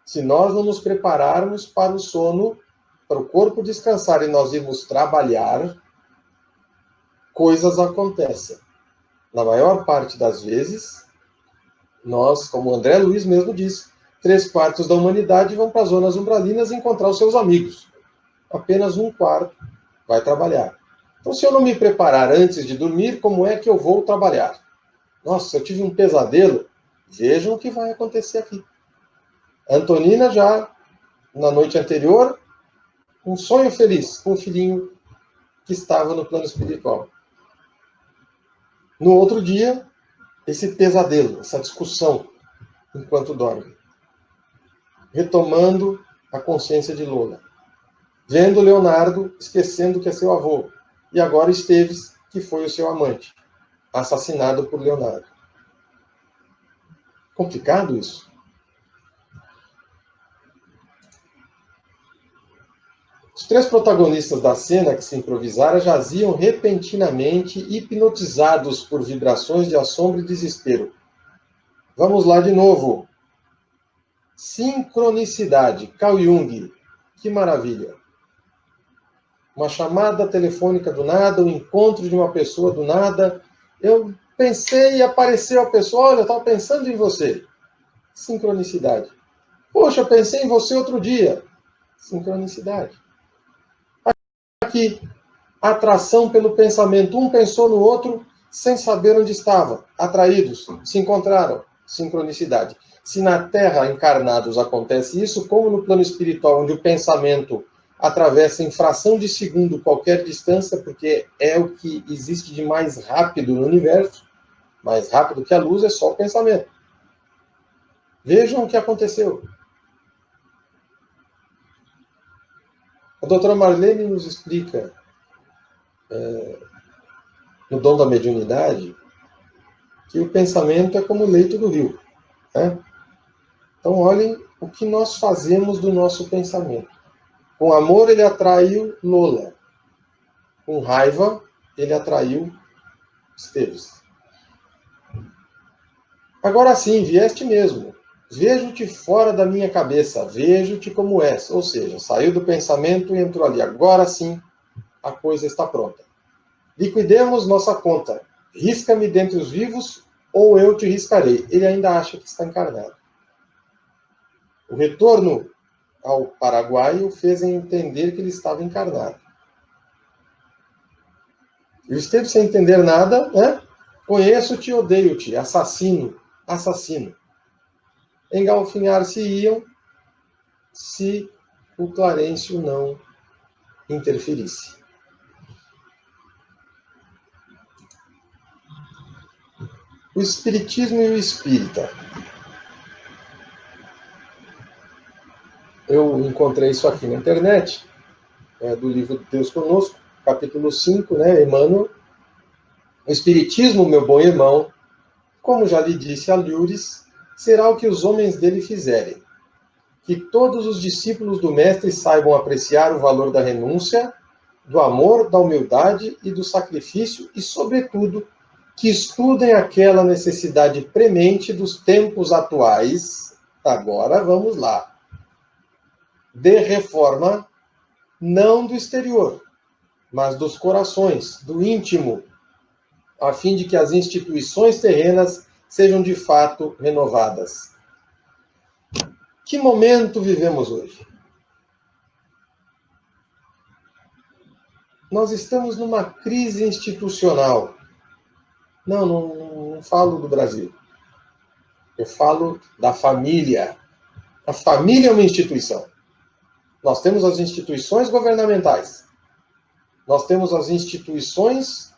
se nós não nos prepararmos para o sono, para o corpo descansar e nós irmos trabalhar, coisas acontecem. Na maior parte das vezes, nós, como André Luiz mesmo disse, 3/4 da humanidade vão para as zonas umbralinas encontrar os seus amigos. Apenas 1/4 vai trabalhar. Então, se eu não me preparar antes de dormir, como é que eu vou trabalhar? Nossa, eu tive um pesadelo. Vejam o que vai acontecer aqui. Antonina já, na noite anterior, um sonho feliz com o filhinho que estava no plano espiritual. No outro dia, esse pesadelo, essa discussão, enquanto dorme. Retomando a consciência de Lola. Vendo Leonardo, esquecendo que é seu avô. E agora Esteves, que foi o seu amante, assassinado por Leonardo. Complicado isso. Os 3 protagonistas da cena que se improvisaram jaziam repentinamente hipnotizados por vibrações de assombro e desespero. Vamos lá de novo. Sincronicidade. Carl Jung. Que maravilha. Uma chamada telefônica do nada, um encontro de uma pessoa do nada. Eu pensei e apareceu a pessoa. Olha, eu estava pensando em você. Sincronicidade. Poxa, eu pensei em você outro dia. Sincronicidade. Aqui, atração pelo pensamento. Um pensou no outro sem saber onde estava. Atraídos, se encontraram. Sincronicidade. Se na Terra, encarnados, acontece isso, como no plano espiritual, onde o pensamento atravessa em fração de segundo qualquer distância, porque é o que existe de mais rápido no universo, mais rápido que a luz é só o pensamento. Vejam o que aconteceu. A doutora Marlene nos explica, no Dom da Mediunidade, que o pensamento é como o leito do rio, né? Então, olhem o que nós fazemos do nosso pensamento. Com amor, ele atraiu Lola. Com raiva, ele atraiu Esteves. Agora sim, vieste mesmo. Vejo-te fora da minha cabeça, vejo-te como és. Ou seja, saiu do pensamento e entrou ali. Agora sim, a coisa está pronta. Liquidemos nossa conta. Risca-me dentre os vivos, ou eu te riscarei. Ele ainda acha que está encarnado. O retorno ao Paraguai o fez entender que ele estava encarnado. E o Esteves, sem entender nada, né? Conheço-te, odeio-te, assassino, assassino. Engalfinhar-se-iam se o Clarencio não interferisse. O Espiritismo e o Espírita. Eu encontrei isso aqui na internet, do livro Deus Conosco, capítulo 5, né, Emmanuel. O Espiritismo, meu bom irmão, como já lhe disse a Lures, será o que os homens dele fizerem. Que todos os discípulos do Mestre saibam apreciar o valor da renúncia, do amor, da humildade e do sacrifício e, sobretudo, que estudem aquela necessidade premente dos tempos atuais. Agora vamos lá. De reforma, não do exterior, mas dos corações, do íntimo, a fim de que as instituições terrenas sejam de fato renovadas. Que momento vivemos hoje? Nós estamos numa crise institucional. Não falo do Brasil. Eu falo da família. A família é uma instituição. Nós temos as instituições governamentais. Nós temos as instituições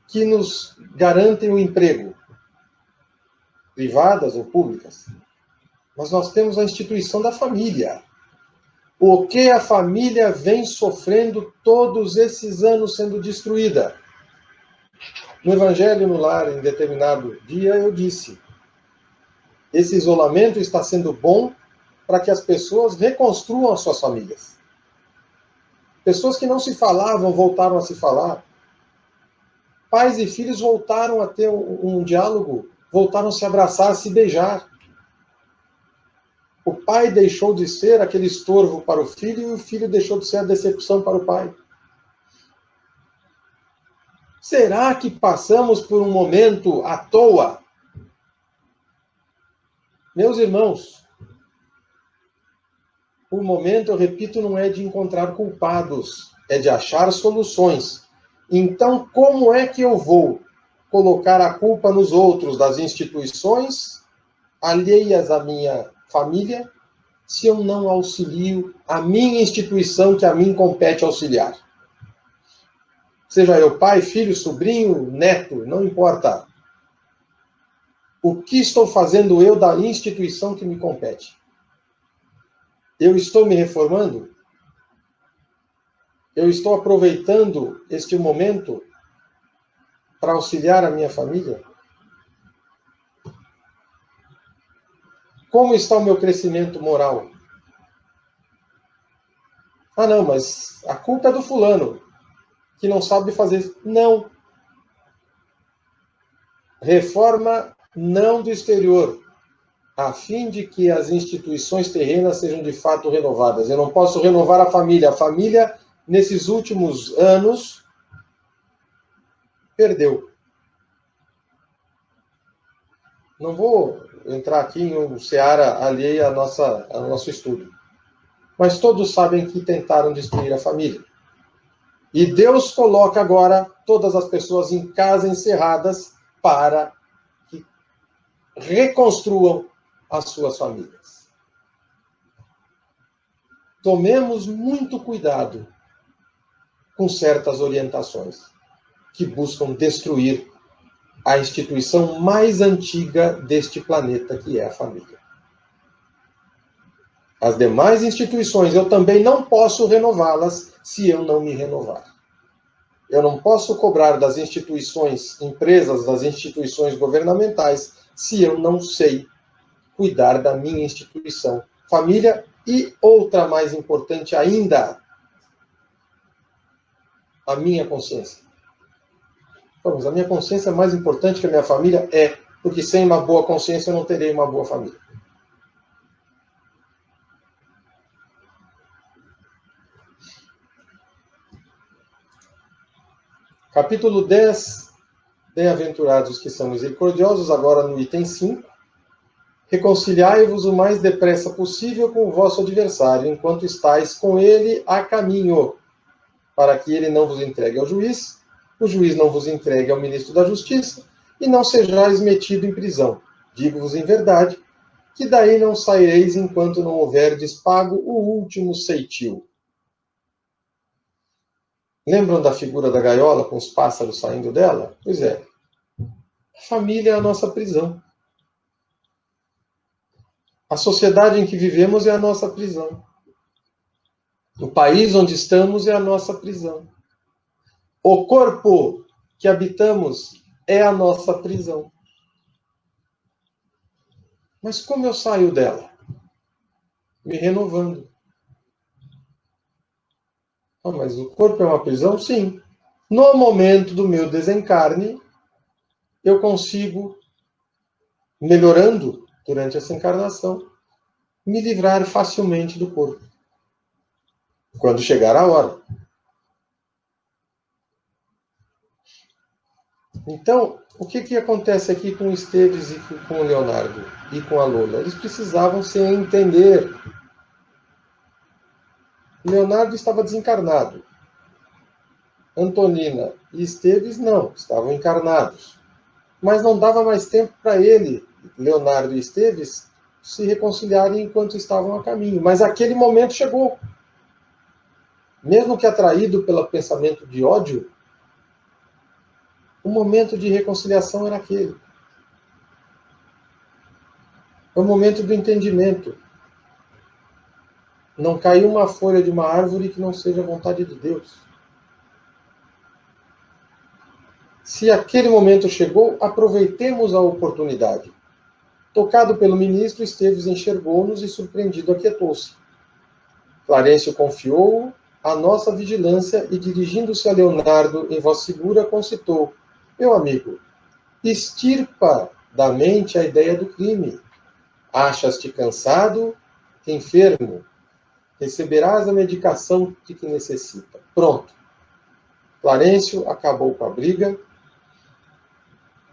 que nos garantem o emprego, privadas ou públicas. Mas nós temos a instituição da família. O que a família vem sofrendo todos esses anos sendo destruída? No Evangelho no Lar, em determinado dia, eu disse: esse isolamento está sendo bom para que as pessoas reconstruam as suas famílias. Pessoas que não se falavam voltaram a se falar. Pais e filhos voltaram a ter um diálogo, voltaram a se abraçar, a se beijar. O pai deixou de ser aquele estorvo para o filho e o filho deixou de ser a decepção para o pai. Será que passamos por um momento à toa? Meus irmãos, o momento, eu repito, não é de encontrar culpados, é de achar soluções. Então, como é que eu vou colocar a culpa nos outros, das instituições alheias à minha família, se eu não auxilio a minha instituição que a mim compete auxiliar? Seja eu pai, filho, sobrinho, neto, não importa. O que estou fazendo eu da instituição que me compete? Eu estou me reformando? Eu estou aproveitando este momento para auxiliar a minha família? Como está o meu crescimento moral? Ah, não, mas a culpa é do fulano, que não sabe fazer. Não. Reforma não do exterior, a fim de que as instituições terrenas sejam de fato renovadas. Eu não posso renovar a família. A família, nesses últimos anos, perdeu. Não vou entrar aqui em um seara alheia ao nosso estudo. Mas todos sabem que tentaram destruir a família. E Deus coloca agora todas as pessoas em casa encerradas para que reconstruam as suas famílias. Tomemos muito cuidado com certas orientações que buscam destruir a instituição mais antiga deste planeta, que é a família. As demais instituições, eu também não posso renová-las se eu não me renovar. Eu não posso cobrar das instituições, empresas, das instituições governamentais, se eu não sei cuidar da minha instituição, família. E outra mais importante ainda, a minha consciência. Vamos, a minha consciência é mais importante que a minha família? É, porque sem uma boa consciência eu não terei uma boa família. Capítulo 10, Bem-aventurados os que são misericordiosos, agora no item 5. Reconciliai-vos o mais depressa possível com o vosso adversário, enquanto estáis com ele a caminho, para que ele não vos entregue ao juiz, o juiz não vos entregue ao ministro da Justiça, e não sejais metido em prisão. Digo-vos em verdade, que daí não saireis enquanto não houverdes pago o último ceitil. Lembram da figura da gaiola com os pássaros saindo dela? Pois é. A família é a nossa prisão. A sociedade em que vivemos é a nossa prisão. O país onde estamos é a nossa prisão. O corpo que habitamos é a nossa prisão. Mas como eu saio dela? Me renovando. Ah, mas o corpo é uma prisão? Sim. No momento do meu desencarne, eu consigo, melhorando durante essa encarnação, me livrar facilmente do corpo. Quando chegar a hora. Então, o que acontece aqui com o Esteves e com o Leonardo e com a Lola? Eles precisavam se entender. Leonardo estava desencarnado. Antonina e Esteves não, estavam encarnados. Mas não dava mais tempo para ele, Leonardo e Esteves, se reconciliarem enquanto estavam a caminho. Mas aquele momento chegou. Mesmo que atraído pelo pensamento de ódio, o momento de reconciliação era aquele. É o momento do entendimento. Não caiu uma folha de uma árvore que não seja a vontade de Deus. Se aquele momento chegou, aproveitemos a oportunidade. Tocado pelo ministro, Esteves enxergou-nos e, surpreendido, aquietou-se. Clarencio confiou a nossa vigilância e, dirigindo-se a Leonardo em voz segura, concitou: meu amigo, extirpa da mente a ideia do crime. Achas-te cansado, enfermo. Receberás a medicação de que necessita. Pronto. Clarencio acabou com a briga.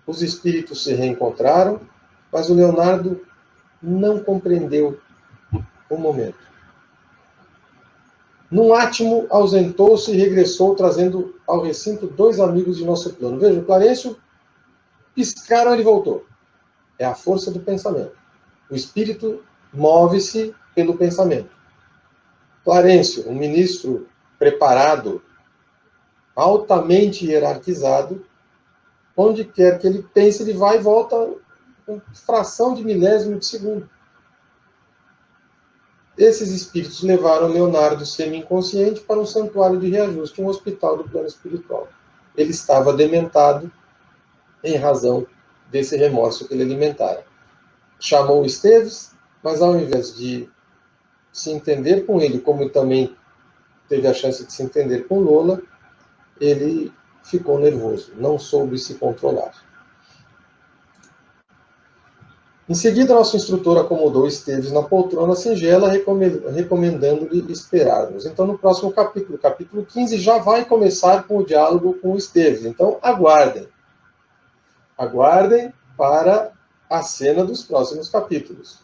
Os espíritos se reencontraram, mas o Leonardo não compreendeu o momento. Num átimo, ausentou-se e regressou, trazendo ao recinto 2 amigos de nosso plano. Veja, o Clarencio piscaram, ele voltou. É a força do pensamento. O espírito move-se pelo pensamento. Clarencio, um ministro preparado, altamente hierarquizado, onde quer que ele pense, ele vai e volta com fração de milésimo de segundo. Esses espíritos levaram Leonardo semi-inconsciente para um santuário de reajuste, um hospital do plano espiritual. Ele estava dementado em razão desse remorso que ele alimentara. Chamou Esteves, mas ao invés de se entender com ele, como também teve a chance de se entender com Lola, ele ficou nervoso, não soube se controlar. Em seguida, nosso instrutor acomodou Esteves na poltrona singela, recomendando-lhe esperarmos. Então, no próximo capítulo, capítulo 15, já vai começar com o diálogo com Esteves. Então, aguardem. Aguardem para a cena dos próximos capítulos.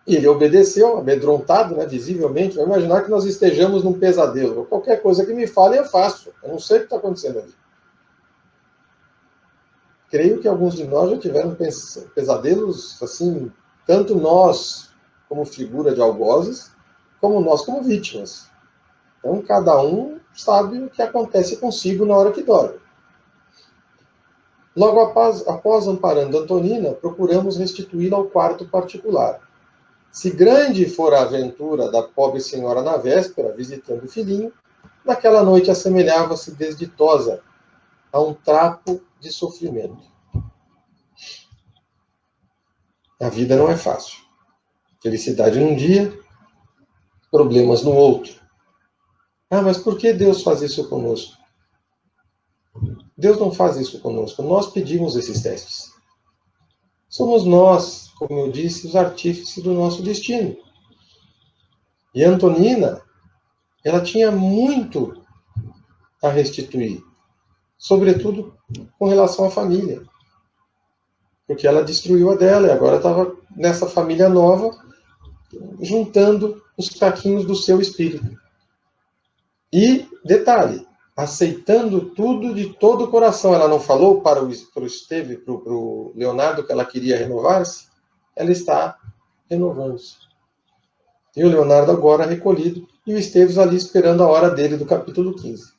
Ele obedeceu, amedrontado, né, visivelmente. Vai imaginar que nós estejamos num pesadelo. Qualquer coisa que me falem, eu faço. Eu não sei o que está acontecendo ali. creio que alguns de nós já tiveram pesadelos, assim, tanto nós como figura de algozes, como nós como vítimas. Então, cada um sabe o que acontece consigo na hora que dorme. Logo após amparando Antonina, procuramos restituí-la ao quarto particular. Se grande for a aventura da pobre senhora na véspera, visitando o filhinho, naquela noite assemelhava-se desditosa a um trapo de sofrimento. A vida não é fácil. Felicidade num dia, problemas no outro. Ah, mas por que Deus faz isso conosco? Deus não faz isso conosco. Nós pedimos esses testes. Somos nós, como eu disse, os artífices do nosso destino. E Antonina, ela tinha muito a restituir, sobretudo com relação à família. Porque ela destruiu a dela e agora estava nessa família nova, juntando os caquinhos do seu espírito. E, detalhe, aceitando tudo de todo o coração. Ela não falou para o Leonardo que ela queria renovar-se? Ela está renovando-se. E o Leonardo agora recolhido, e o Esteves ali esperando a hora dele do capítulo 15.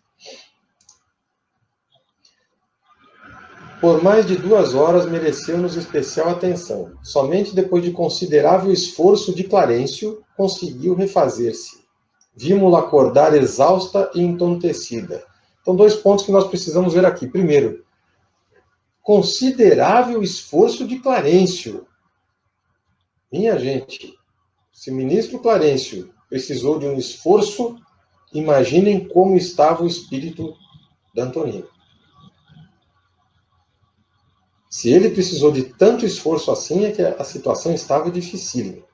Por mais de 2 horas mereceu-nos especial atenção. Somente depois de considerável esforço de Clarencio, conseguiu refazer-se. Vimos-la acordar exausta e entontecida. Então, 2 pontos que nós precisamos ver aqui. Primeiro, considerável esforço de Clarencio. Minha gente, se o ministro Clarencio precisou de um esforço, imaginem como estava o espírito da Antonina. Se ele precisou de tanto esforço assim, é que a situação estava dificílima.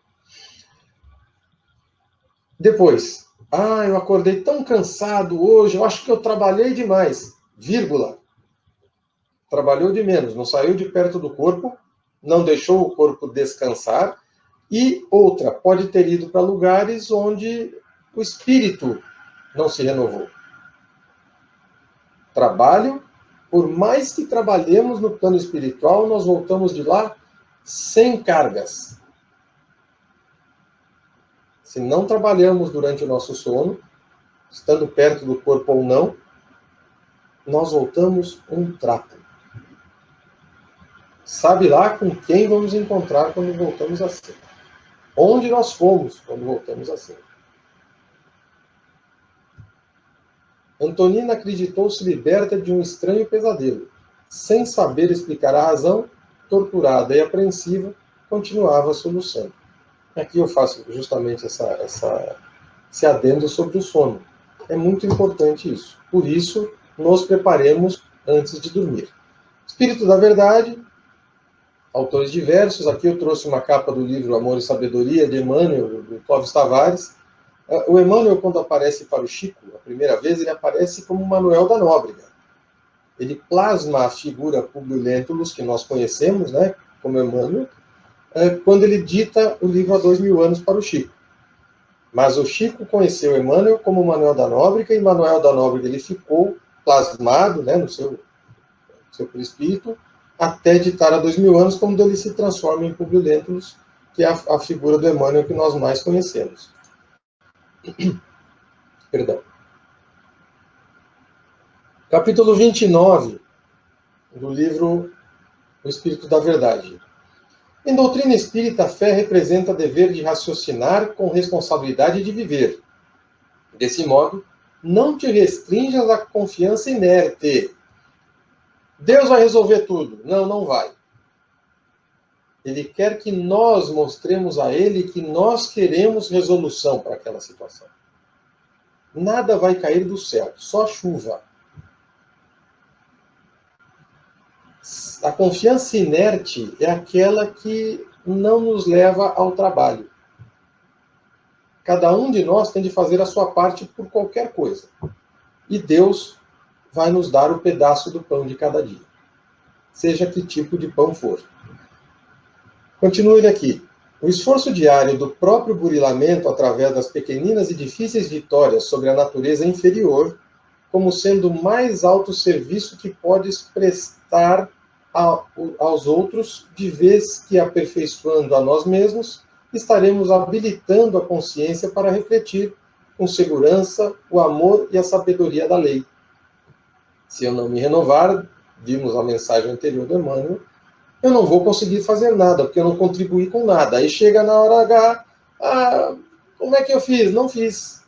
Depois, eu acordei tão cansado hoje, eu acho que eu trabalhei demais. Vírgula. Trabalhou de menos, não saiu de perto do corpo, não deixou o corpo descansar. E outra, pode ter ido para lugares onde o espírito não se renovou. Trabalho, por mais que trabalhemos no plano espiritual, nós voltamos de lá sem cargas. Se não trabalhamos durante o nosso sono, estando perto do corpo ou não, nós voltamos um trapo. Sabe lá com quem vamos encontrar quando voltamos assim. Onde nós fomos quando voltamos assim. Antonina acreditou-se liberta de um estranho pesadelo. Sem saber explicar a razão, torturada e apreensiva, continuava soluçando. Aqui eu faço justamente esse adendo sobre o sono. É muito importante isso. Por isso, nos preparemos antes de dormir. Espírito da Verdade, autores diversos. Aqui eu trouxe uma capa do livro Amor e Sabedoria, de Emmanuel, do Clóvis Tavares. O Emmanuel, quando aparece para o Chico, a primeira vez, ele aparece como Manuel da Nóbrega. Ele plasma a figura Publio Lentulus, que nós conhecemos, né, como Emmanuel, quando ele dita o livro há 2000 anos para o Chico. Mas o Chico conheceu Emmanuel como Manuel da Nóbrega, e Manuel da Nóbrega ele ficou plasmado, né, no seu perispírito, até ditar há 2000 anos, quando ele se transforma em Publio Lentulus, que é a figura do Emmanuel que nós mais conhecemos. Perdão. Capítulo 29 do livro O Espírito da Verdade. Em doutrina espírita, a fé representa dever de raciocinar com responsabilidade de viver. Desse modo, não te restringas à confiança inerte. Deus vai resolver tudo. Não, não vai. Ele quer que nós mostremos a Ele que nós queremos resolução para aquela situação. Nada vai cair do céu, só chuva. A confiança inerte é aquela que não nos leva ao trabalho. Cada um de nós tem de fazer a sua parte por qualquer coisa. E Deus vai nos dar o pedaço do pão de cada dia. Seja que tipo de pão for. Continue ele aqui. O esforço diário do próprio burilamento através das pequeninas e difíceis vitórias sobre a natureza inferior, como sendo o mais alto serviço que podes prestar aos outros, de vez que, aperfeiçoando a nós mesmos, estaremos habilitando a consciência para refletir com segurança o amor e a sabedoria da lei. Se eu não me renovar, vimos a mensagem anterior do Emmanuel, eu não vou conseguir fazer nada, porque eu não contribuí com nada. Aí chega na hora H, como é que eu fiz? Não fiz.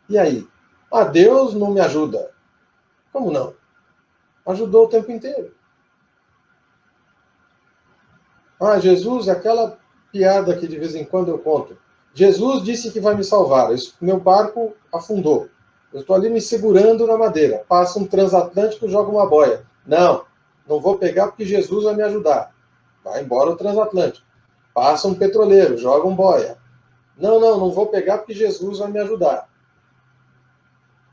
E aí? Deus não me ajuda. Como não? Ajudou o tempo inteiro. Jesus, aquela piada que de vez em quando eu conto. Jesus disse que vai me salvar. Meu barco afundou. Eu estou ali me segurando na madeira. Passa um transatlântico, joga uma boia. Não vou pegar porque Jesus vai me ajudar. Vai embora o transatlântico. Passa um petroleiro, joga um boia. Não vou pegar porque Jesus vai me ajudar.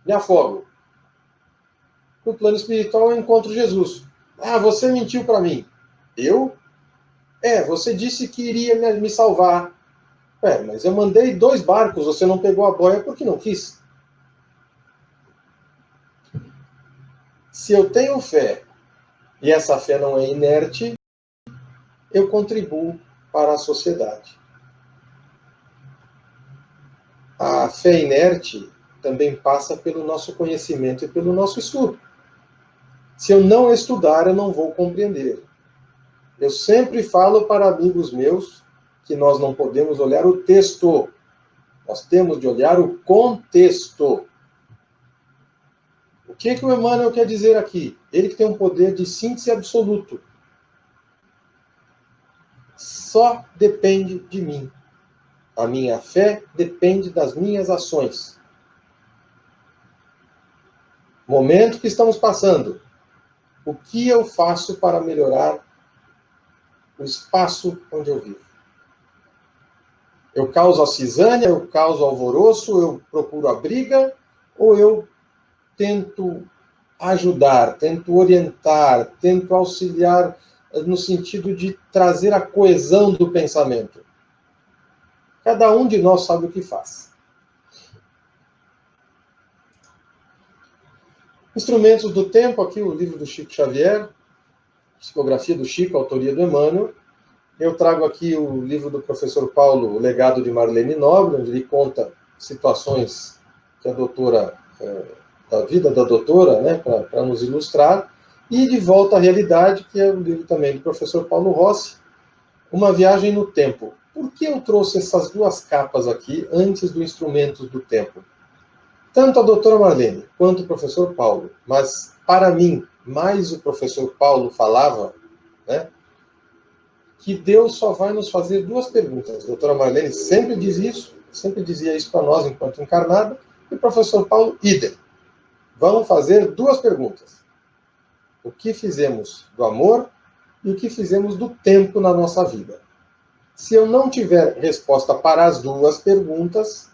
Me afogo. No plano espiritual eu encontro Jesus. Você mentiu para mim. Eu? Você disse que iria me salvar. Mas eu mandei 2 barcos, você não pegou a boia porque não quis. Se eu tenho fé e essa fé não é inerte, eu contribuo para a sociedade. A fé inerte também passa pelo nosso conhecimento e pelo nosso estudo. Se eu não estudar, eu não vou compreender. Eu sempre falo para amigos meus que nós não podemos olhar o texto. Nós temos de olhar o contexto. O que o Emmanuel quer dizer aqui? Ele que tem um poder de síntese absoluto. Só depende de mim. A minha fé depende das minhas ações. Momento que estamos passando. O que eu faço para melhorar o espaço onde eu vivo? Eu causo a cisânia, eu causo alvoroço, eu procuro a briga, ou eu tento ajudar, tento orientar, tento auxiliar no sentido de trazer a coesão do pensamento? Cada um de nós sabe o que faz. Instrumentos do Tempo, aqui o livro do Chico Xavier, Psicografia do Chico, autoria do Emmanuel. Eu trago aqui o livro do professor Paulo, O Legado de Marlene Nobre, onde ele conta situações que a doutora, da vida da doutora, né, para nos ilustrar. E De Volta à Realidade, que é o livro também do professor Paulo Rossi, Uma Viagem no Tempo. Por que eu trouxe essas 2 capas aqui antes do Instrumentos do Tempo? Tanto a doutora Marlene quanto o professor Paulo, mas para mim, mais o professor Paulo falava, né, que Deus só vai nos fazer 2 perguntas. A doutora Marlene sempre diz isso, sempre dizia isso para nós enquanto encarnada, e o professor Paulo, idem. Vamos fazer 2 perguntas. O que fizemos do amor e o que fizemos do tempo na nossa vida? Se eu não tiver resposta para as 2 perguntas,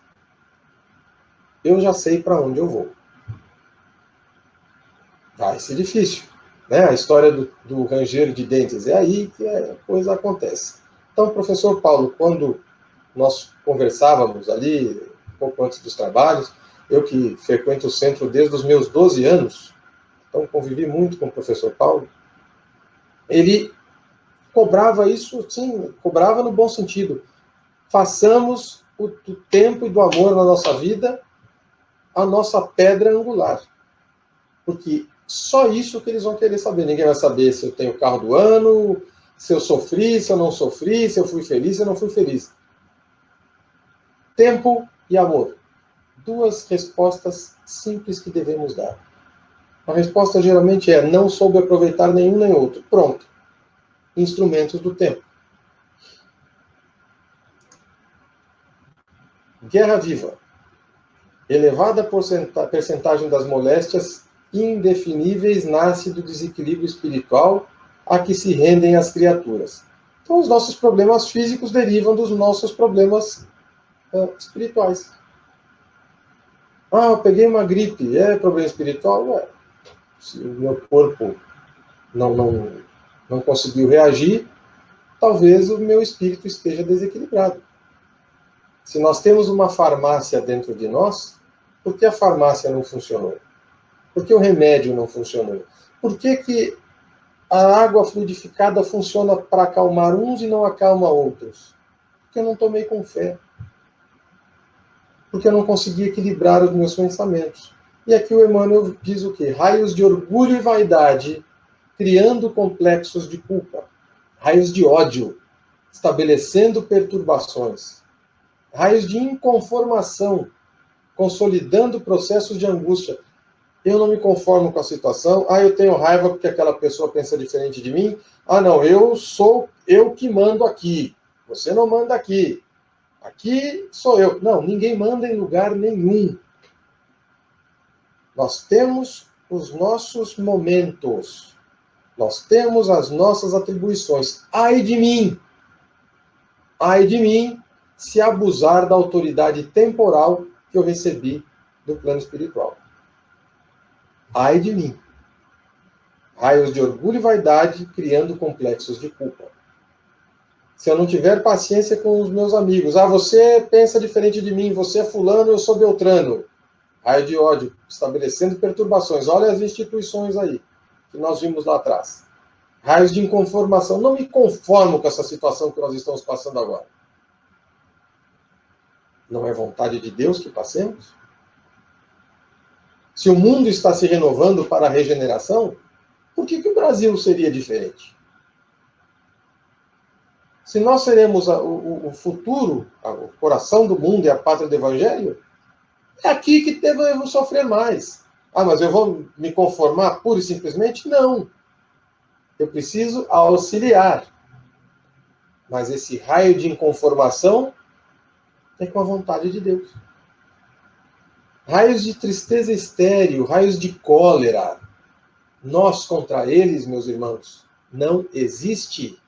eu já sei para onde eu vou. Vai ser difícil, né? A história do ranger de dentes, é aí que a coisa acontece. Então, professor Paulo, quando nós conversávamos ali, um pouco antes dos trabalhos, eu que frequento o centro desde os meus 12 anos, então convivi muito com o professor Paulo, ele cobrava isso, sim, cobrava no bom sentido. Façamos do tempo e do amor na nossa vida a nossa pedra angular. Porque só isso que eles vão querer saber. Ninguém vai saber se eu tenho o carro do ano, se eu sofri, se eu não sofri, se eu fui feliz, se eu não fui feliz. Tempo e amor. 2 respostas simples que devemos dar. A resposta geralmente é: não soube aproveitar nenhum nem outro. Pronto. Instrumentos do tempo. Guerra viva. Elevada percentagem das moléstias indefiníveis nasce do desequilíbrio espiritual a que se rendem as criaturas. Então, os nossos problemas físicos derivam dos nossos problemas espirituais. Eu peguei uma gripe, é problema espiritual? Se o meu corpo não conseguiu reagir, talvez o meu espírito esteja desequilibrado. Se nós temos uma farmácia dentro de nós, por que a farmácia não funcionou? Por que o remédio não funcionou? Por que a água fluidificada funciona para acalmar uns e não acalma outros? Porque eu não tomei com fé. Porque eu não consegui equilibrar os meus pensamentos. E aqui o Emmanuel diz o quê? Raios de orgulho e vaidade, criando complexos de culpa. Raios de ódio, estabelecendo perturbações. Raios de inconformação, consolidando processos de angústia. Eu não me conformo com a situação. Eu tenho raiva porque aquela pessoa pensa diferente de mim. Não, eu que mando aqui. Você não manda aqui. Aqui sou eu. Não, ninguém manda em lugar nenhum. Nós temos os nossos momentos. Nós temos as nossas atribuições. Ai de mim! Ai de mim se abusar da autoridade temporal que eu recebi do plano espiritual. Ai de mim. Raios de orgulho e vaidade criando complexos de culpa. Se eu não tiver paciência com os meus amigos, você pensa diferente de mim, você é fulano, eu sou beltrano. Raio de ódio, estabelecendo perturbações. Olha as instituições aí, que nós vimos lá atrás. Raios de inconformação. Não me conformo com essa situação que nós estamos passando agora. Não é vontade de Deus que passemos? Se o mundo está se renovando para a regeneração, por que o Brasil seria diferente? Se nós seremos o futuro, o coração do mundo e a pátria do Evangelho, é aqui que devemos sofrer mais. Mas eu vou me conformar pura e simplesmente? Não. Eu preciso auxiliar. Mas esse raio de inconformação é com a vontade de Deus. Raios de tristeza estéril, raios de cólera. Nós contra eles, meus irmãos, não existe.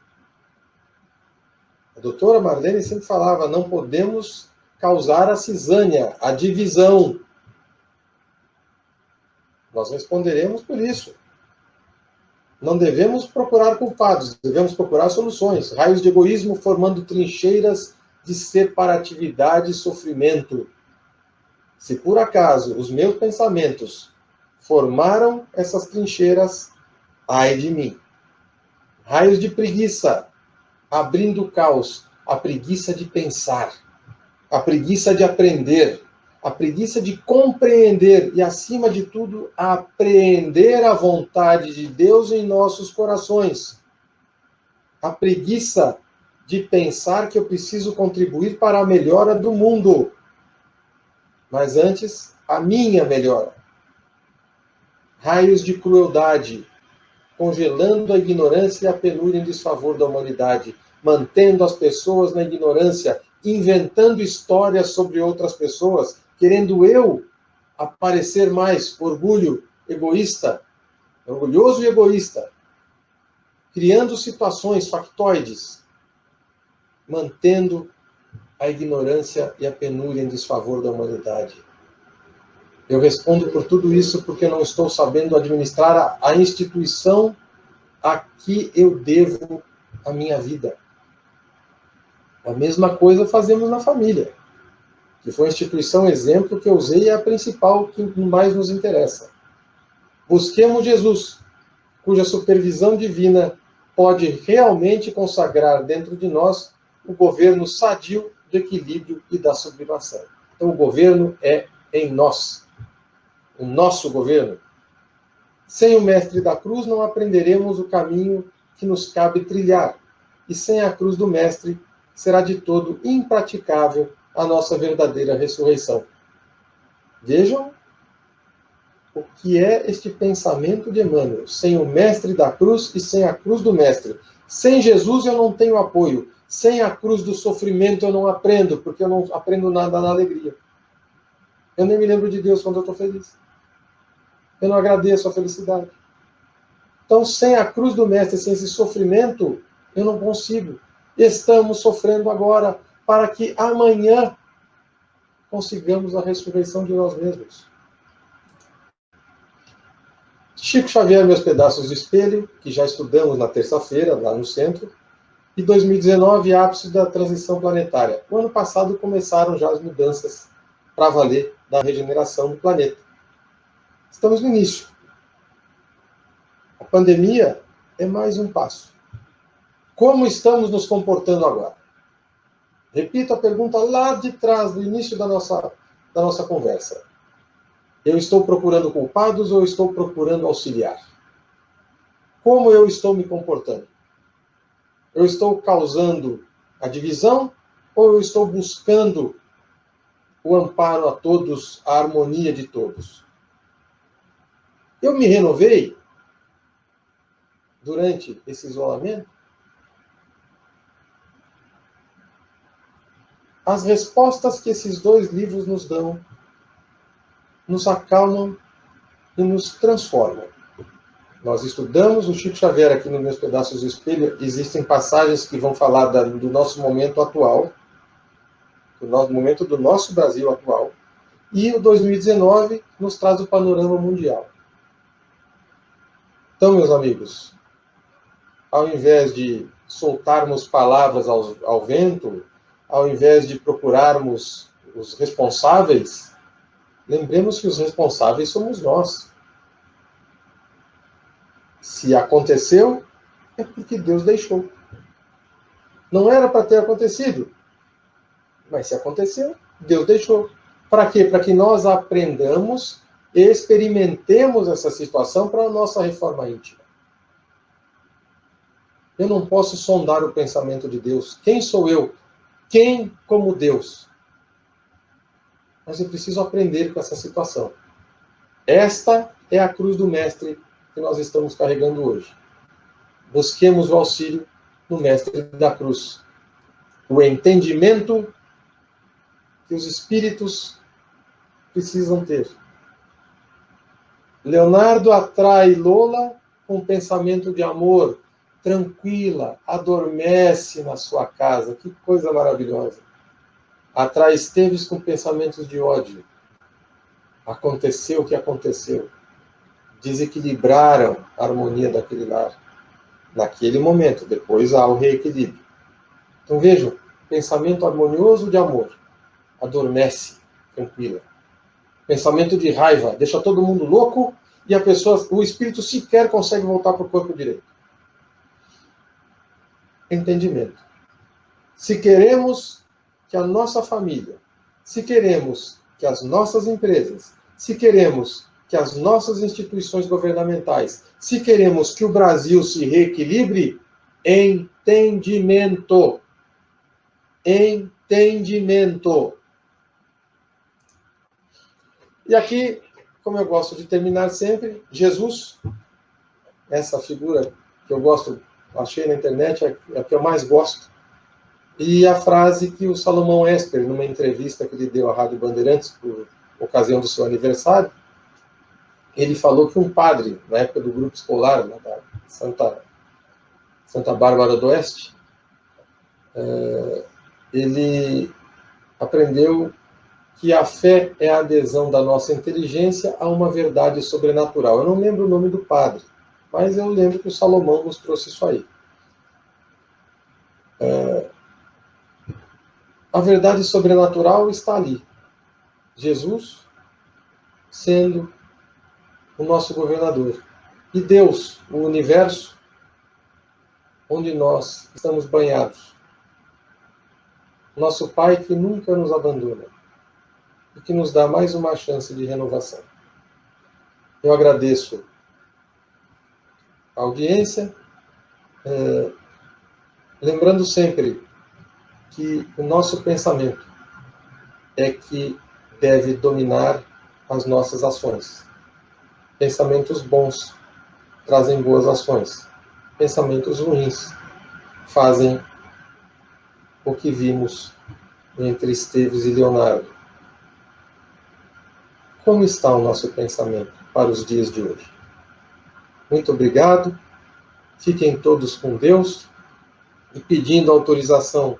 A doutora Marlene sempre falava, não podemos causar a cisânia, a divisão. Nós responderemos por isso. Não devemos procurar culpados, devemos procurar soluções. Raios de egoísmo formando trincheiras de separatividade e sofrimento. Se por acaso os meus pensamentos formaram essas trincheiras, ai de mim. Raios de preguiça, abrindo o caos, a preguiça de pensar, a preguiça de aprender, a preguiça de compreender e, acima de tudo, apreender a vontade de Deus em nossos corações. A preguiça de pensar que eu preciso contribuir para a melhora do mundo, mas antes, a minha melhora. Raios de crueldade, congelando a ignorância e a penúria em desfavor da humanidade, mantendo as pessoas na ignorância, inventando histórias sobre outras pessoas, querendo eu aparecer mais, orgulho, egoísta, orgulhoso e egoísta, criando situações factoides, mantendo a ignorância e a penúria em desfavor da humanidade. Eu respondo por tudo isso porque não estou sabendo administrar a instituição a que eu devo a minha vida. A mesma coisa fazemos na família, que foi a instituição exemplo que eu usei e é a principal que mais nos interessa. Busquemos Jesus, cuja supervisão divina pode realmente consagrar dentro de nós o governo sadio do equilíbrio e da sublimação. Então o governo é em nós. O nosso governo. Sem o mestre da cruz não aprenderemos o caminho que nos cabe trilhar. E sem a cruz do mestre será de todo impraticável a nossa verdadeira ressurreição. Vejam o que é este pensamento de Emmanuel. Sem o mestre da cruz e sem a cruz do mestre. Sem Jesus eu não tenho apoio. Sem a cruz do sofrimento eu não aprendo, porque eu não aprendo nada na alegria. Eu nem me lembro de Deus quando eu estou feliz. Eu não agradeço a felicidade. Então, sem a cruz do mestre, sem esse sofrimento, eu não consigo. Estamos sofrendo agora para que amanhã consigamos a ressurreição de nós mesmos. Chico Xavier, Meus Pedaços de Espelho, que já estudamos na terça-feira, lá no centro, e 2019, ápice da transição planetária. O ano passado começaram já as mudanças para valer da regeneração do planeta. Estamos no início. A pandemia é mais um passo. Como estamos nos comportando agora? Repito a pergunta lá de trás, do início da nossa conversa. Eu estou procurando culpados ou estou procurando auxiliar? Como eu estou me comportando? Eu estou causando a divisão ou eu estou buscando o amparo a todos, a harmonia de todos? Eu me renovei durante esse isolamento? As respostas que esses dois livros nos dão nos acalmam e nos transformam. Nós estudamos o Chico Xavier aqui nos Meus Pedaços do Espelho. Existem passagens que vão falar do nosso momento atual, do momento do nosso Brasil atual. E o 2019 nos traz o panorama mundial. Então, meus amigos, ao invés de soltarmos palavras ao vento, ao invés de procurarmos os responsáveis, lembremos que os responsáveis somos nós. Se aconteceu, é porque Deus deixou. Não era para ter acontecido, mas se aconteceu, Deus deixou. Para quê? Para que nós aprendamos e experimentemos essa situação para a nossa reforma íntima. Eu não posso sondar o pensamento de Deus. Quem sou eu? Quem como Deus? Mas eu preciso aprender com essa situação. Esta é a cruz do Mestre que nós estamos carregando hoje. Busquemos o auxílio no Mestre da cruz. O entendimento que os espíritos precisam ter. Leonardo atrai Lola com um pensamento de amor, tranquila, adormece na sua casa. Que coisa maravilhosa. Atrai Esteves com pensamentos de ódio. Aconteceu o que aconteceu. Desequilibraram a harmonia daquele lar. Naquele momento, depois há o reequilíbrio. Então vejam, pensamento harmonioso de amor. Adormece, tranquila. Pensamento de raiva, deixa todo mundo louco e o espírito sequer consegue voltar para o corpo direito. Entendimento. Se queremos que a nossa família, se queremos que as nossas empresas, se queremos que as nossas instituições governamentais, se queremos que o Brasil se reequilibre, entendimento. Entendimento. E aqui, como eu gosto de terminar sempre, Jesus, essa figura que eu gosto, achei na internet, é a que eu mais gosto, e a frase que o Salomão Esper, numa entrevista que ele deu à Rádio Bandeirantes, por ocasião do seu aniversário, ele falou que um padre, na época do grupo escolar, da Santa Bárbara do Oeste, ele aprendeu que a fé é a adesão da nossa inteligência a uma verdade sobrenatural. Eu não lembro o nome do padre, mas eu lembro que o Salomão nos trouxe isso aí. A verdade sobrenatural está ali. Jesus sendo o nosso governador. E Deus, o universo, onde nós estamos banhados. Nosso Pai que nunca nos abandona e que nos dá mais uma chance de renovação. Eu agradeço a audiência, lembrando sempre que o nosso pensamento é que deve dominar as nossas ações. Pensamentos bons trazem boas ações. Pensamentos ruins fazem o que vimos entre Esteves e Leonardo. Como está o nosso pensamento para os dias de hoje? Muito obrigado. Fiquem todos com Deus. E pedindo autorização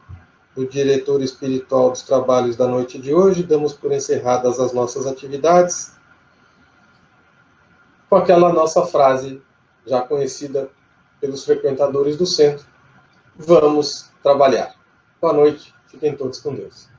do diretor espiritual dos trabalhos da noite de hoje, damos por encerradas as nossas atividades com aquela nossa frase já conhecida pelos frequentadores do centro: vamos trabalhar. Boa noite. Fiquem todos com Deus.